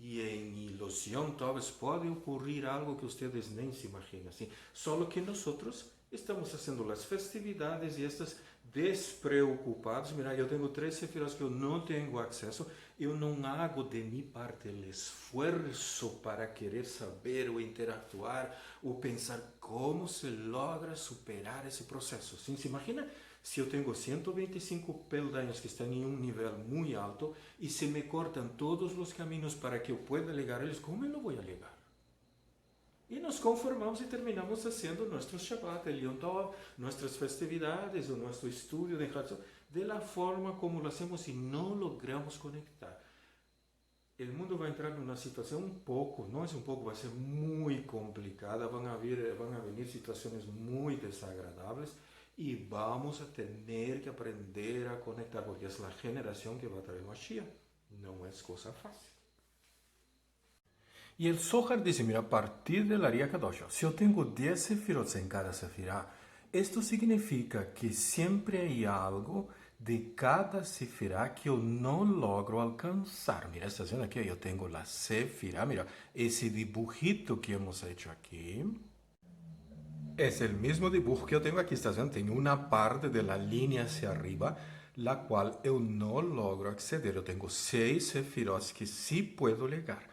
S1: y en los Yom Tovs puede ocurrir algo que ustedes nem se imaginan. ¿Sí? Solo que nosotros estamos haciendo las festividades y estas despreocupados. Mira, yo tengo 3 sefirot que yo no tengo acceso. Yo no hago de mi parte el esfuerzo para querer saber o interactuar o pensar cómo se logra superar ese proceso. ¿Sí? ¿Se imagina? Si yo tengo 125 peldaños que están en un nivel muy alto y se me cortan todos los caminos para que yo pueda llegar a ellos, ¿cómo no voy a llegar? Y nos conformamos y terminamos haciendo nuestro Shabbat, el Yom Tov, nuestras festividades o nuestro estudio de Hatzot, de la forma como lo hacemos y no logramos conectar. El mundo va a entrar en una situación un poco, no es un poco, va a ser muy complicada, van a venir situaciones muy desagradables. Y vamos a tener que aprender a conectar, porque es la generación que va a traer Mashiach. No es cosa fácil. Y el Zohar dice, mira, a partir del Ari Akadosh, si yo tengo 10 sefirot en cada sefirá, esto significa que siempre hay algo de cada sefirá que yo no logro alcanzar. Mira, esta zona aquí, yo tengo la sefirá, mira, ese dibujito que hemos hecho aquí. Es el mismo dibujo que yo tengo aquí, está viendo, tengo una parte de la línea hacia arriba, la cual yo no logro acceder. Yo tengo 6 sefirot que sí puedo llegar.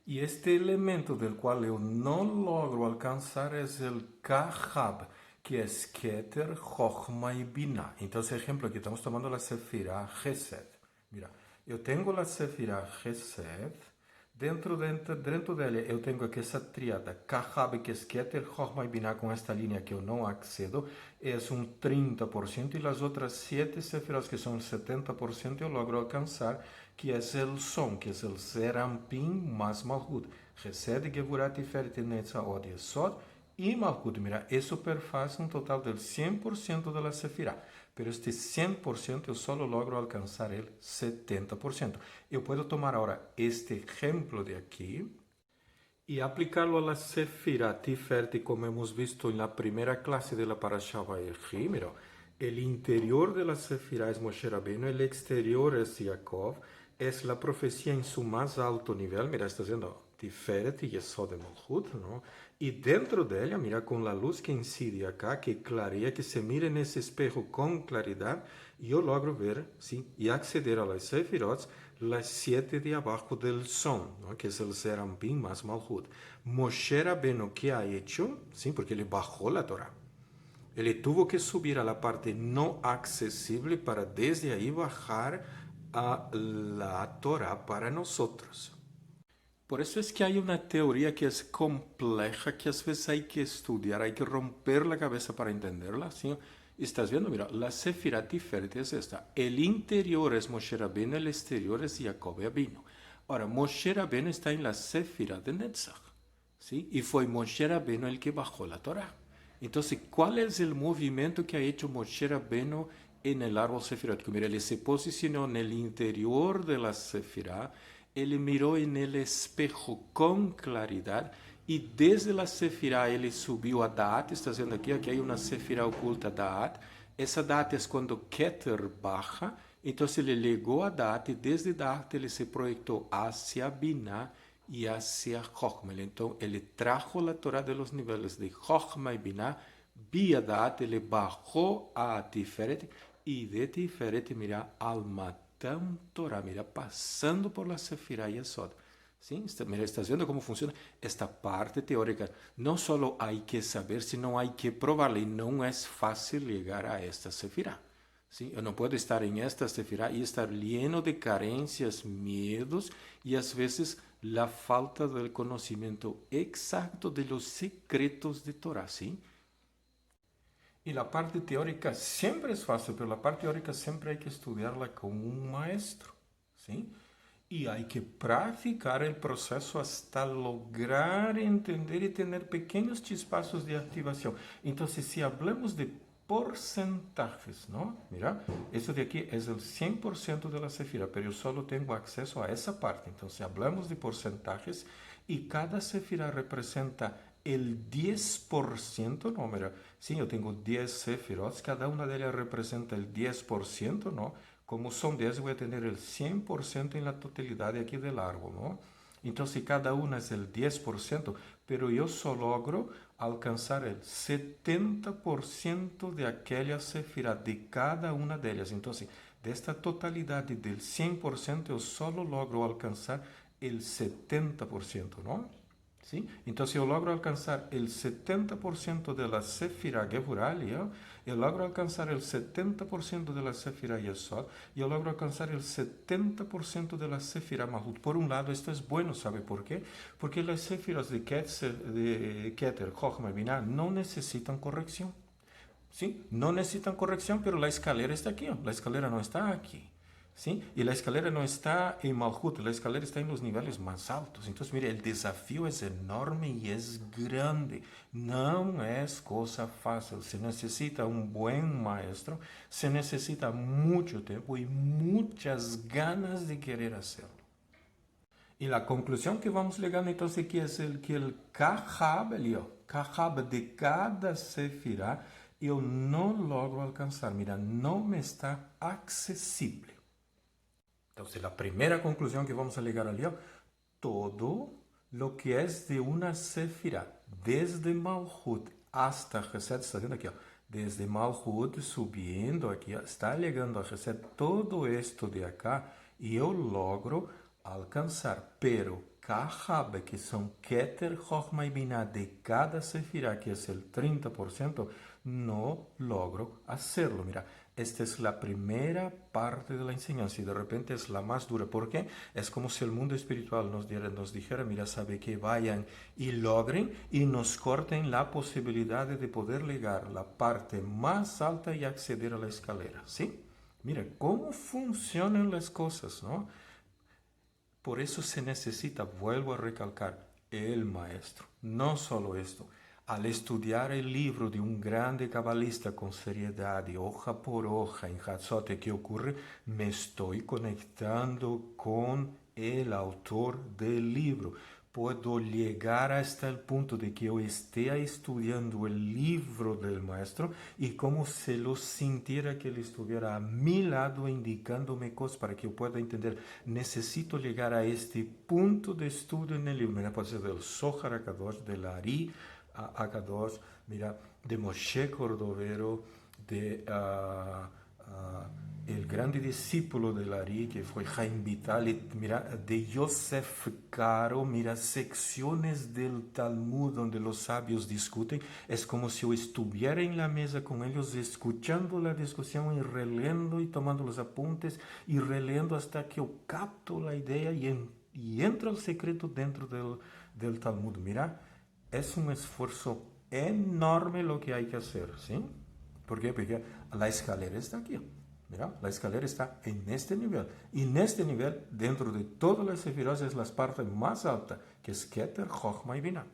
S1: Y este elemento del cual yo no logro alcanzar es el Kahab, que es Keter, Chochma y Binah. Entonces, ejemplo, aquí estamos tomando la Sefirá Gesed. Mira, eu tenho a Sefirá Gesed, dentro dela eu tenho aqui essa tríada, Kahab, que é Keter, Chochma e Binah, com esta linha que eu não accedo, é um 30%, e as outras 7 Sefirás, que são 70%, eu logro alcançar, que é o som, que é o Zerampin mais Malhut. Gesed, Gevurat, Tiferet, Netzah, Od, Yesod, e Malhut. Mira, isso perfaz um total del 100% de la Sefirá. Pero este 100% eu só logro alcançar el 70%. Eu posso tomar agora este exemplo de aqui e aplicá-lo a la Sefirá Tiferet, como hemos visto en la primera clase de la Parashá Vayechi. Mira, el interior de la Sefirá es Moshe Rabbeinu, el exterior es Jacob, es la profecía en su más alto nivel. Mira, está diciendo Tiferet y Yesod de Malhut, ¿no? Y dentro de ella, mira, con la luz que incide acá, que clarea, que se mire en ese espejo con claridad, yo logro ver, ¿sí? Y acceder a las Sefirot, las 7 de abajo del son, ¿no? Que es el Serampim más Malhut. Moshe Rabbeinu, ¿qué ha hecho? ¿Sí? Porque él bajó la Torah. Él tuvo que subir a la parte no accesible para desde ahí bajar a la Torah para nosotros. Por eso es que hay una teoría que es compleja, que a veces hay que estudiar, hay que romper la cabeza para entenderla. ¿Sí? Estás viendo, mira, la Sefirá Tiferet es esta. El interior es Moshe Rabbeinu, el exterior es Jacob y Abino. Ahora, Moshe Rabbeinu está en la Sefirá de Netzach, ¿sí? Y fue Moshe Rabbeinu el que bajó la Torah. Entonces, ¿cuál es el movimiento que ha hecho Moshe Rabbeinu en el árbol Sefirot? Que mira, él se posicionó en el interior de la Sefirá, él miró en el espejo con claridad y desde la Sefirá él subió a Daat. Está viendo aquí hay una Sefirá oculta Daat. Esa Daat es cuando Keter baja. Entonces él llegó a Daat y desde Daat él se proyectó hacia Binah y hacia Chochma. Entonces él trajo la Torah de los niveles de Chochma y Binah vía Daat, él bajó a Tiferet y de Tiferet, mira, al Matan Torah, mira, pasando por la Sefirá Yesod. ¿Sí? Mira, estás viendo cómo funciona esta parte teórica. No solo hay que saber, sino hay que probarla. Y no es fácil llegar a esta Sefirá. ¿Sí? Yo no puedo estar en esta Sefirá y estar lleno de carencias, miedos y a veces la falta del conocimiento exacto de los secretos de Torah. ¿Sí? Y la parte teórica siempre es fácil, pero la parte teórica siempre hay que estudiarla con un maestro, ¿sí? Y hay que practicar el proceso hasta lograr entender y tener pequeños chispazos de activación. Entonces, si hablamos de porcentajes, ¿no? Mira, eso de aquí es el 100% de la Sefirá, pero yo solo tengo acceso a esa parte. Entonces, hablamos de porcentajes y cada Sefirá representa el 10%, ¿no? Mira, sí, yo tengo 10 Sefirot, cada una de ellas representa el 10%, ¿no? Como son 10, voy a tener el 100% en la totalidad de aquí del árbol, ¿no? Entonces, cada una es el 10%, pero yo solo logro alcanzar el 70% de aquella Sefirá, de cada una de ellas. Entonces, de esta totalidad del 100%, yo solo logro alcanzar el 70%, ¿no? ¿Sí? Entonces yo logro alcanzar el 70% de la Sefirá Gevurália, yo logro alcanzar el 70% de la Sefirá Yesod, yo logro alcanzar el 70% de la Sefirá Malhut. Por un lado, esto es bueno, ¿sabe por qué? Porque las Sefiras de Keter, Chochma y Binah no necesitan corrección. ¿Sí? No necesitan corrección, pero la escalera está aquí, la escalera no está aquí. ¿Sí? Y la escalera no está en Malhut, la escalera está en los niveles más altos. Entonces, mire, el desafío es enorme y es grande. No es cosa fácil. Se necesita un buen maestro, se necesita mucho tiempo y muchas ganas de querer hacerlo. Y la conclusión que vamos llegando entonces aquí es que el Kahab de cada Sefirá, yo no logro alcanzar. Mira, no me está accesible. Entonces, la primera conclusión que vamos a llegar al día, todo lo que es de una Sefirá, desde Malhut hasta Gesed, está viendo aquí, desde Malhut subiendo aquí, está llegando a Gesed, todo esto de acá, y yo logro alcanzar, pero Kahab, que son Keter, Chochma y Binah de cada Sefirá, que es el 30%, no logro hacerlo. Mira, esta es la primera parte de la enseñanza y de repente es la más dura. ¿Por qué? Es como si el mundo espiritual nos dijera, mira, sabe que vayan y logren y nos corten la posibilidad de poder llegar a la parte más alta y acceder a la escalera, ¿sí? Mira, cómo funcionan las cosas, ¿no? Por eso se necesita, vuelvo a recalcar, el maestro. No solo esto. Al estudiar el libro de un grande cabalista con seriedad y hoja por hoja en Hatzote, ¿qué ocurre? Me estoy conectando con el autor del libro. Puedo llegar hasta el punto de que yo esté estudiando el libro del maestro y como se lo sintiera que él estuviera a mi lado indicándome cosas para que yo pueda entender. Necesito llegar a este punto de estudio en el libro. Mira, puede ser del Zohar HaKadosh, del Ari HaKadosh, mira, de Moshe Cordovero, de el grande discípulo de Lari, que fue Jaime Vital, mira, de Yosef Caro, mira, secciones del Talmud donde los sabios discuten, es como si yo estuviera en la mesa con ellos, escuchando la discusión y releyendo y tomando los apuntes y releyendo hasta que yo capto la idea y entra el secreto dentro del Talmud. Mira, es un esfuerzo enorme lo que hay que hacer, ¿sí? ¿Por qué? Porque la escalera está aquí. Mira, la escalera está en este nivel. Y en este nivel, dentro de todas las sefirot, es la parte más alta, que es Keter, Chochma y Binah.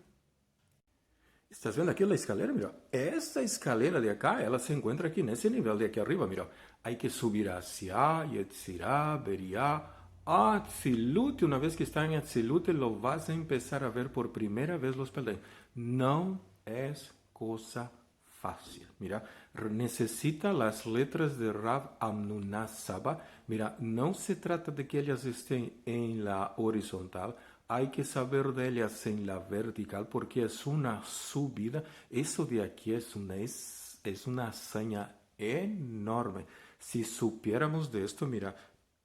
S1: ¿Estás viendo aquí la escalera? Mira, esta escalera de acá, ella se encuentra aquí en ese nivel de aquí arriba. Mira, hay que subir hacia Yetzirah, Beriah, Atzilut. Una vez que está en Atzilut, lo vas a empezar a ver por primera vez los peldaños. No es cosa fácil. Mira, necesita las letras de Rav Amnunah Saba. Mira, no se trata de que ellas estén en la horizontal, hay que saber de ellas en la vertical porque es una subida. Eso de aquí es una hazaña enorme. Si supiéramos de esto, mira,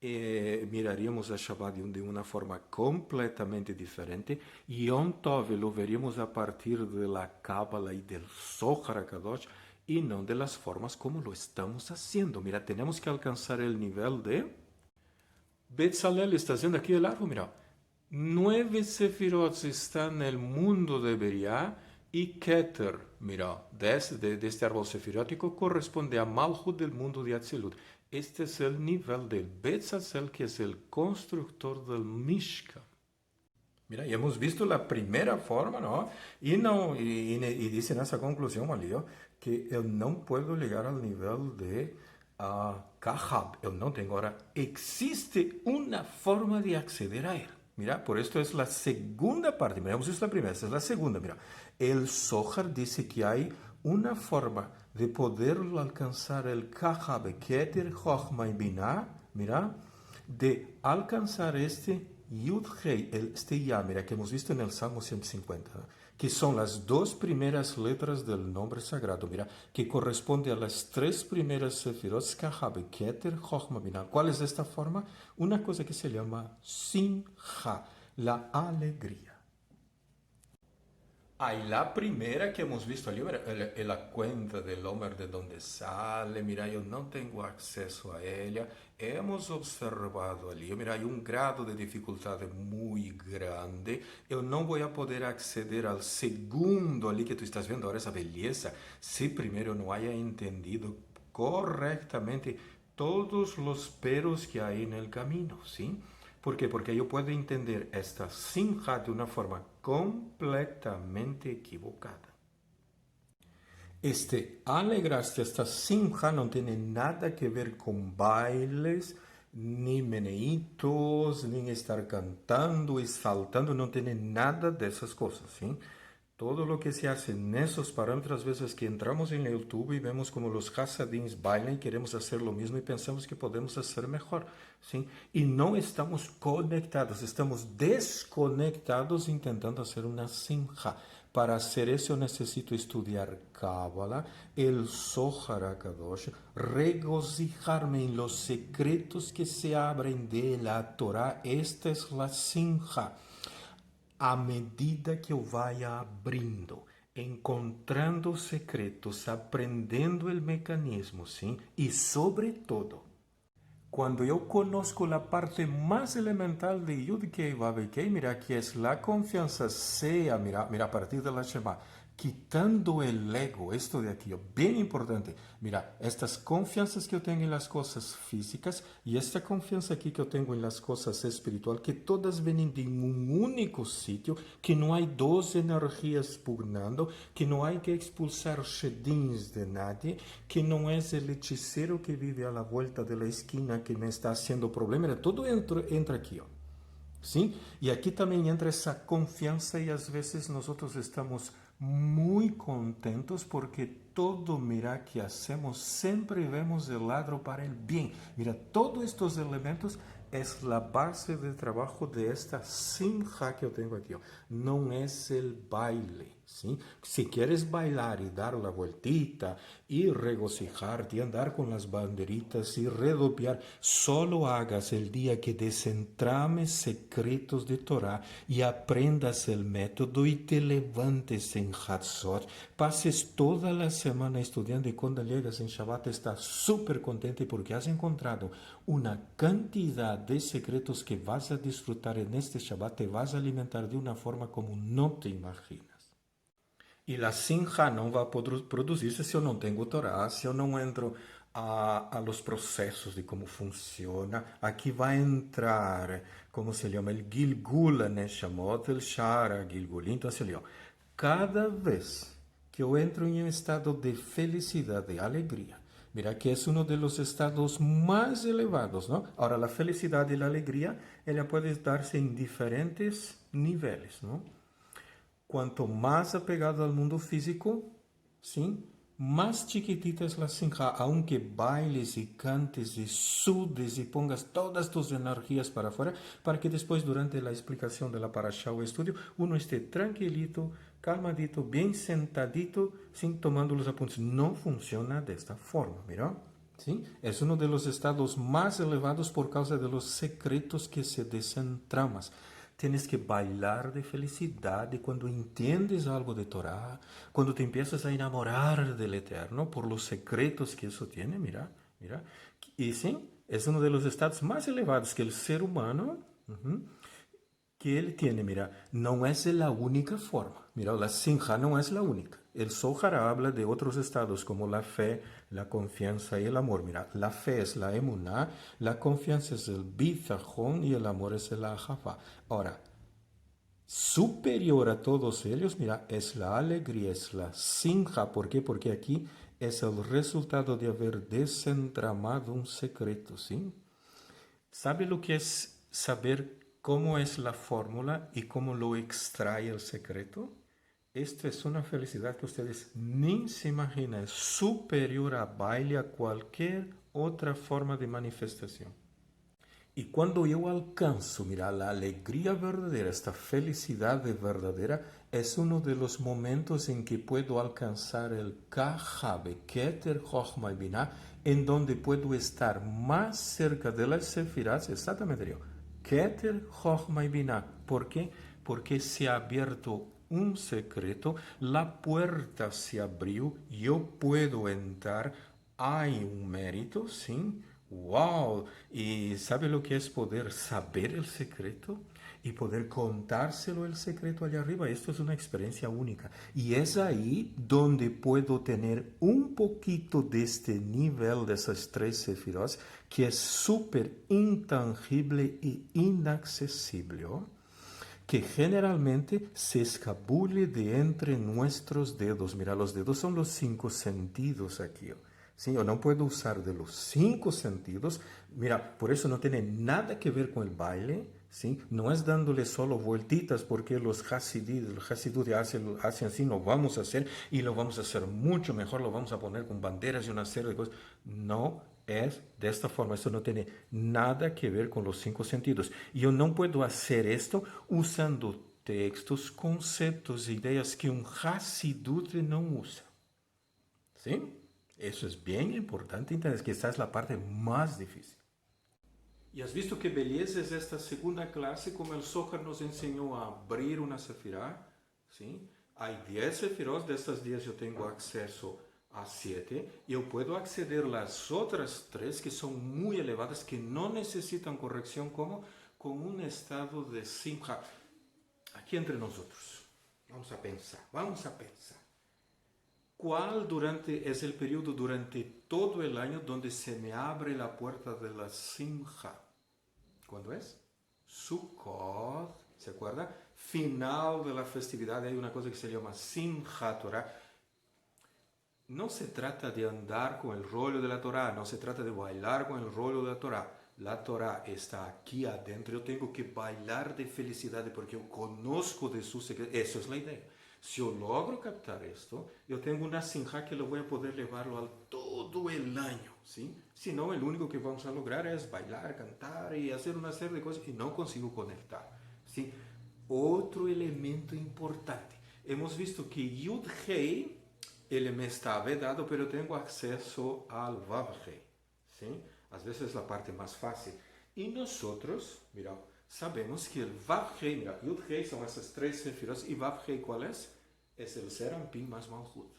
S1: miraríamos a Shabbat de una forma completamente diferente y Yom Tov lo veríamos a partir de la Cábala y del Zohar HaKadosh y no de las formas como lo estamos haciendo. Mira, tenemos que alcanzar el nivel de Betzalel. Está haciendo aquí el árbol, mira. 9 sefirot están en el mundo de Beriah y Keter, mira, de este árbol sefirótico corresponde a Malhut del mundo de Atzilut. Este es el nivel del Betzalel, que es el constructor del Mishkan. Mira, y hemos visto la primera forma, ¿no? Y dice en esa conclusión, Malío, que yo no puedo llegar al nivel de Kahab. Yo no tengo ahora. Existe una forma de acceder a él. Mira, por esto es la segunda parte. Mira, hemos visto la primera, esta es la segunda. Mira, el Zohar dice que hay una forma de poder alcanzar el Kahab, Keter, Chochma y Binah, mira, de alcanzar este Yud Hei, este Ya, mira, que hemos visto en el Salmo 150, que son las dos primeras letras del nombre sagrado, mira, que corresponde a las tres primeras sefirot, Kahab, Keter, Chochma, Binah. ¿Cuál es esta forma? Una cosa que se llama Simcha, la alegría. Hay la primera que hemos visto allí, la cuenta del Homer de donde sale, mira, yo no tengo acceso a ella, hemos observado allí, mira, hay un grado de dificultad muy grande, yo no voy a poder acceder al segundo allí que tú estás viendo ahora, esa belleza, si primero no haya entendido correctamente todos los peros que hay en el camino, ¿sí? ¿Por qué? Porque yo puedo entender esta simja de una forma completamente equivocada. Alegrarse, esta simja no tiene nada que ver con bailes, ni meneitos, ni estar cantando y saltando, no tiene nada de esas cosas, ¿sí? Todo lo que se hace en esos parámetros, veces que entramos en YouTube y vemos como los hasadins bailan y queremos hacer lo mismo y pensamos que podemos hacer mejor, ¿sí? Y no estamos conectados, estamos desconectados intentando hacer una simja. Para hacer eso necesito estudiar Cábala, el Zohar HaKadosh, regocijarme en los secretos que se abren de la Torah. Esta es la simja. À medida que eu vá abrindo encontrando secretos, aprendendo el mecanismo, ¿sí? Y sobre todo, cuando yo conozco la parte más elemental de Yud-Kei Vav-Kei, mira, que es la confianza sea, mira, a partir de la Shema, quitando el ego, esto de aquí, bien importante. Mira, estas confianzas que yo tengo en las cosas físicas y esta confianza aquí que yo tengo en las cosas espirituales, que todas vienen de un único sitio, que no hay dos energías pugnando, que no hay que expulsar shedins de nadie, que no es el hechicero que vive a la vuelta de la esquina que me está haciendo problema. Mira, todo entra aquí, ¿sí? Y aquí también entra esa confianza y a veces nosotros estamos muy contentos porque todo, mira, que hacemos siempre vemos el lado para el bien. Mira, todos estos elementos es la base de trabajo de esta simja que yo tengo aquí. No es el baile, ¿sí? Si quieres bailar y dar la vueltita y regocijarte y andar con las banderitas y redopiar, solo hagas el día que desentrames secretos de Torah y aprendas el método y te levantes en Hatzot, pases toda la semana estudiando y cuando llegas en Shabbat estás súper contento porque has encontrado una cantidad de secretos que vas a disfrutar en este Shabbat, te vas a alimentar de una forma como no te imaginas. E la simja não vai produzir-se se eu não tenho Torá, se eu não entro a los processos de como funciona. Aqui vai entrar, como se chama, o Gilgula Neshamot, el Shara Gilgul. Então, assim, cada vez que eu entro em um estado de felicidade, de alegria, mira que é um dos estados mais elevados, não? Agora, a felicidade e a alegria, ela pode dar-se em diferentes níveis, não? Cuanto más apegado al mundo físico, ¿sí? Más chiquitita es la simja, aunque bailes y cantes y sudes y pongas todas tus energías para afuera, para que después durante la explicación de la parashá o estudio, uno esté tranquilito, calmadito, bien sentadito, sin tomando los apuntes. No funciona de esta forma, mira. ¿Sí? Es uno de los estados más elevados por causa de los secretos que se desentraman. Tienes que bailar de felicidad cuando entiendes algo de Torah, cuando te empiezas a enamorar del Eterno por los secretos que eso tiene, mira. Y sí, es uno de los estados más elevados que el ser humano, que él tiene, mira, no es la única forma. Mira, la simja no es la única. El Zohar habla de otros estados como la fe, la confianza y el amor. Mira, la fe es la emuná, la confianza es el bitachon y el amor es el ahava. Ahora, superior a todos ellos, mira, es la alegría, es la simja. ¿Por qué? Porque aquí es el resultado de haber desentramado un secreto, ¿sí? ¿Sabe lo que es saber cómo es la fórmula y cómo lo extrae el secreto? Esto es una felicidad que ustedes ni se imaginan, es superior a baile, a cualquier otra forma de manifestación. Y cuando yo alcanzo, mira, la alegría verdadera, esta felicidad verdadera, es uno de los momentos en que puedo alcanzar el Kahabe, Keter, Chochma y Binah, en donde puedo estar más cerca de las Sefirot, exactamente yo, Keter, Chochma y Binah. ¿Por qué? Porque se ha abierto un secreto, la puerta se abrió, yo puedo entrar, hay un mérito, ¿sí? ¡Wow! ¿Y sabe lo que es poder saber el secreto? Y poder contárselo el secreto allá arriba. Esto es una experiencia única. Y es ahí donde puedo tener un poquito de este nivel de esas tres sefirot, que es súper intangible e inaccesible, ¿oh? Que generalmente se escabulle de entre nuestros dedos. Mira, los dedos son los 5 sentidos aquí. ¿Sí? Yo no puedo usar de los 5 sentidos. Mira, por eso no tiene nada que ver con el baile. ¿Sí? No es dándole solo vueltitas porque los Hasidut hacen así, lo vamos a hacer y lo vamos a hacer mucho mejor, lo vamos a poner con banderas y una serie de cosas. No es de esta forma, esto no tiene nada que ver con los 5 sentidos. Y yo no puedo hacer esto usando textos, conceptos, ideas que un Hasidut no usa. ¿Sí? Eso es bien importante entender, que esta es la parte más difícil. E has visto que beleza é esta segunda classe, como el Zohar nos ensinou a abrir uma sefirá, ¿sí? Hay 10 sefirot, de estas 10 yo tengo acceso a 7, y yo puedo acceder a las otras 3 que son muy elevadas, que no necesitan corrección, como con un estado de simja. Aquí entre nosotros, vamos a pensar. ¿Cuál es el periodo durante todo el año donde se me abre la puerta de la simja? ¿Cuándo es? Sukkot, ¿se acuerda? Final de la festividad, hay una cosa que se llama Simchat Torah. No se trata de andar con el rollo de la Torah, no se trata de bailar con el rollo de la Torah. La Torah está aquí adentro, yo tengo que bailar de felicidad porque yo conozco de su secreto. Eso es la idea. Si yo logro captar esto, yo tengo una simja que lo voy a poder llevarlo a todo el año, ¿sí? Si no, el único que vamos a lograr es bailar, cantar y hacer una serie de cosas y no consigo conectar, ¿sí? Otro elemento importante. Hemos visto que Yud Hei, él me está vedado, pero tengo acceso al Vav Hei, ¿sí? A veces es la parte más fácil. Y nosotros, mira, sabemos que el Vav Hei, mira, Yud Hei son esas 3 sefirot, y Vav Hei, ¿cuál es? Es el Serampin más Malhut.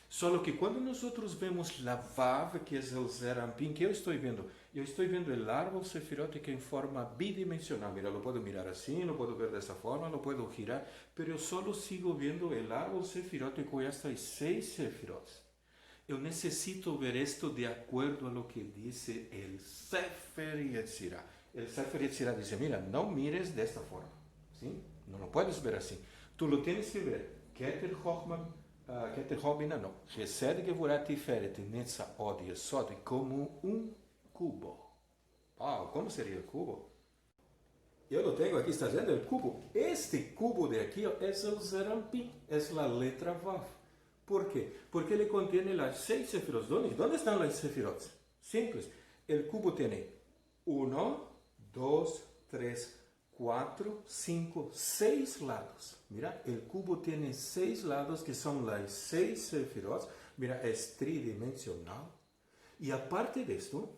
S1: Solo que cuando nosotros vemos la Vav, que es el Serampin, ¿qué yo estoy viendo? Yo estoy viendo el árbol sefirótico en forma bidimensional. Mira, lo puedo mirar así, lo puedo ver de esa forma, lo puedo girar, pero yo solo sigo viendo el árbol sefirótico y hasta hay 6 sefirot. Eu necessito ver esto de acuerdo a lo que dice el Sefer Yetzirah. El Sefer Yetzirah dice, mira, no mires de esta forma, ¿sí? No lo puedes ver así. Tú lo tienes que ver. Keter Hochbina, no. Gesed Gevurat Tiferet, Netza Od Yesod, como un cubo. Ah, ¿cómo sería el cubo? Yo lo tengo aquí, está viendo el cubo. Este cubo de aquí es el Zerampin, es la letra Vav. ¿Por qué? Porque le contiene las 6 sefirot. ¿Dónde están las sefirot? Simples. El cubo tiene 1, 2, 3, 4, 5, 6 lados. Mira, el cubo tiene 6 lados que son las 6 sefirot. Mira, es tridimensional. Y aparte de esto,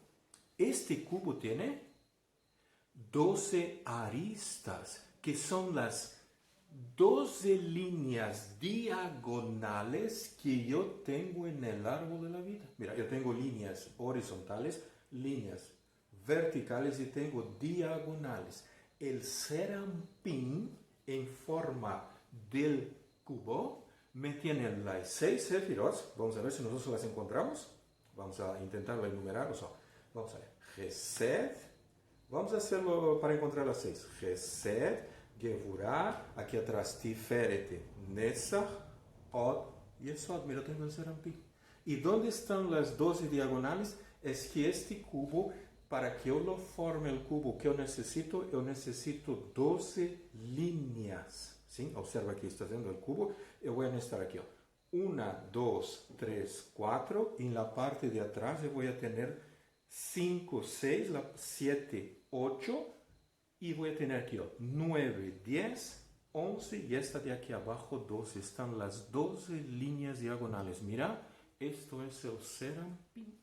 S1: este cubo tiene 12 aristas, que son las 12 líneas diagonales que yo tengo en el árbol de la vida. Mira, yo tengo líneas horizontales, líneas verticales y tengo diagonales. El Serampin en forma del cubo me tiene las 6 sefirot. Vamos a ver si nosotros las encontramos. Vamos a intentar enumerar. Vamos a ver. Gesed. Vamos a hacerlo para encontrar las 6. Gesed, Gevurah, aquí atrás Tiferet, Netzach, Od, Yesod. Mira, tengo el Serampin. ¿Y dónde están las 12 diagonales? Es que este cubo, para que yo lo forme el cubo que yo necesito 12 líneas. ¿Sí? Observa que está haciendo el cubo. Yo voy a necesitar aquí 1, 2, 3, 4. Y en la parte de atrás yo voy a tener 5, 6, 7, 8. Y voy a tener aquí 9, 10, 11 y esta de aquí abajo 12. Están las 12 líneas diagonales. Mira, esto es el Serampin.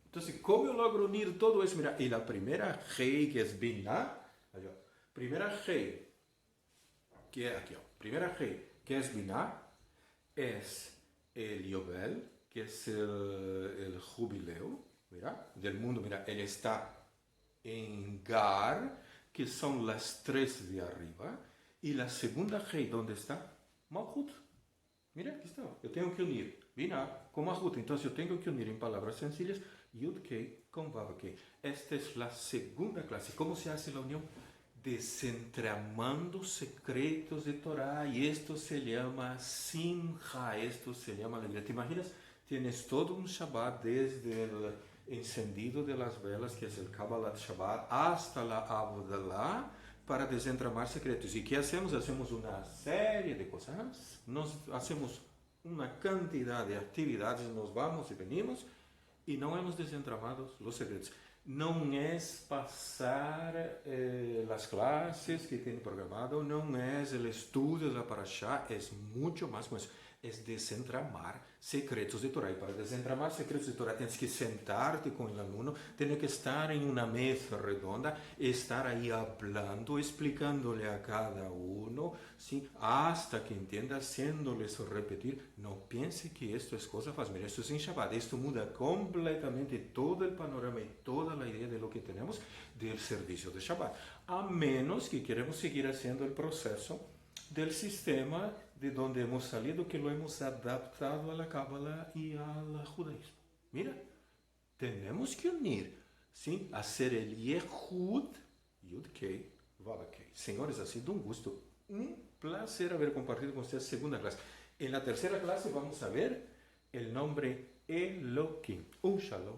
S1: Entonces, ¿cómo yo logro unir todo eso? Mira, y la primera Hei, que es Binah. Primera Hei, que es aquí. Primera Hei, que es Binah, es el Yobel, que es el jubileo. Mira, del mundo. Mira, él está en Gar, que son las 3 de arriba, y la segunda Hei, ¿dónde está? Malhut. Mira, aquí está. Yo tengo que unir Binah con Malhut. Entonces yo tengo que unir en palabras sencillas Yud Kei con Vav Kei. Esta es la segunda clase. ¿Cómo se hace la unión? Desentramando secretos de Torah. Y esto se llama Simcha. Esto se llama alegría. ¿Te imaginas? Tienes todo un Shabbat desde el encendido de las velas, que es el Kabbalat Shabbat, hasta la Avodah, para desentramar secretos. ¿Y qué hacemos? Hacemos una serie de cosas, hacemos una cantidad de actividades, nos vamos y venimos, y no hemos desentramado los secretos. No es pasar las clases que tiene programado, no es el estudio de la Parashá, es mucho más. es desentramar secretos de Torah. Y para desentramar secretos de Torah tienes que sentarte con el alumno, tienes que estar en una mesa redonda, estar ahí hablando, explicándole a cada uno, ¿sí? Hasta que entienda, haciéndoles repetir. No piense que esto es cosa fácil. Mira, esto es en Shabbat. Esto muda completamente todo el panorama y toda la idea de lo que tenemos del servicio de Shabbat. A menos que queremos seguir haciendo el proceso del sistema de donde hemos salido, que lo hemos adaptado a la Cábala y al judaísmo. Mira, tenemos que unir, ¿sí? Hacer el Yehud, Yud-Kei, Vav-Kei. Señores, ha sido un gusto, un placer haber compartido con ustedes segunda clase. En la tercera clase vamos a ver el nombre Elohim. Un shalom.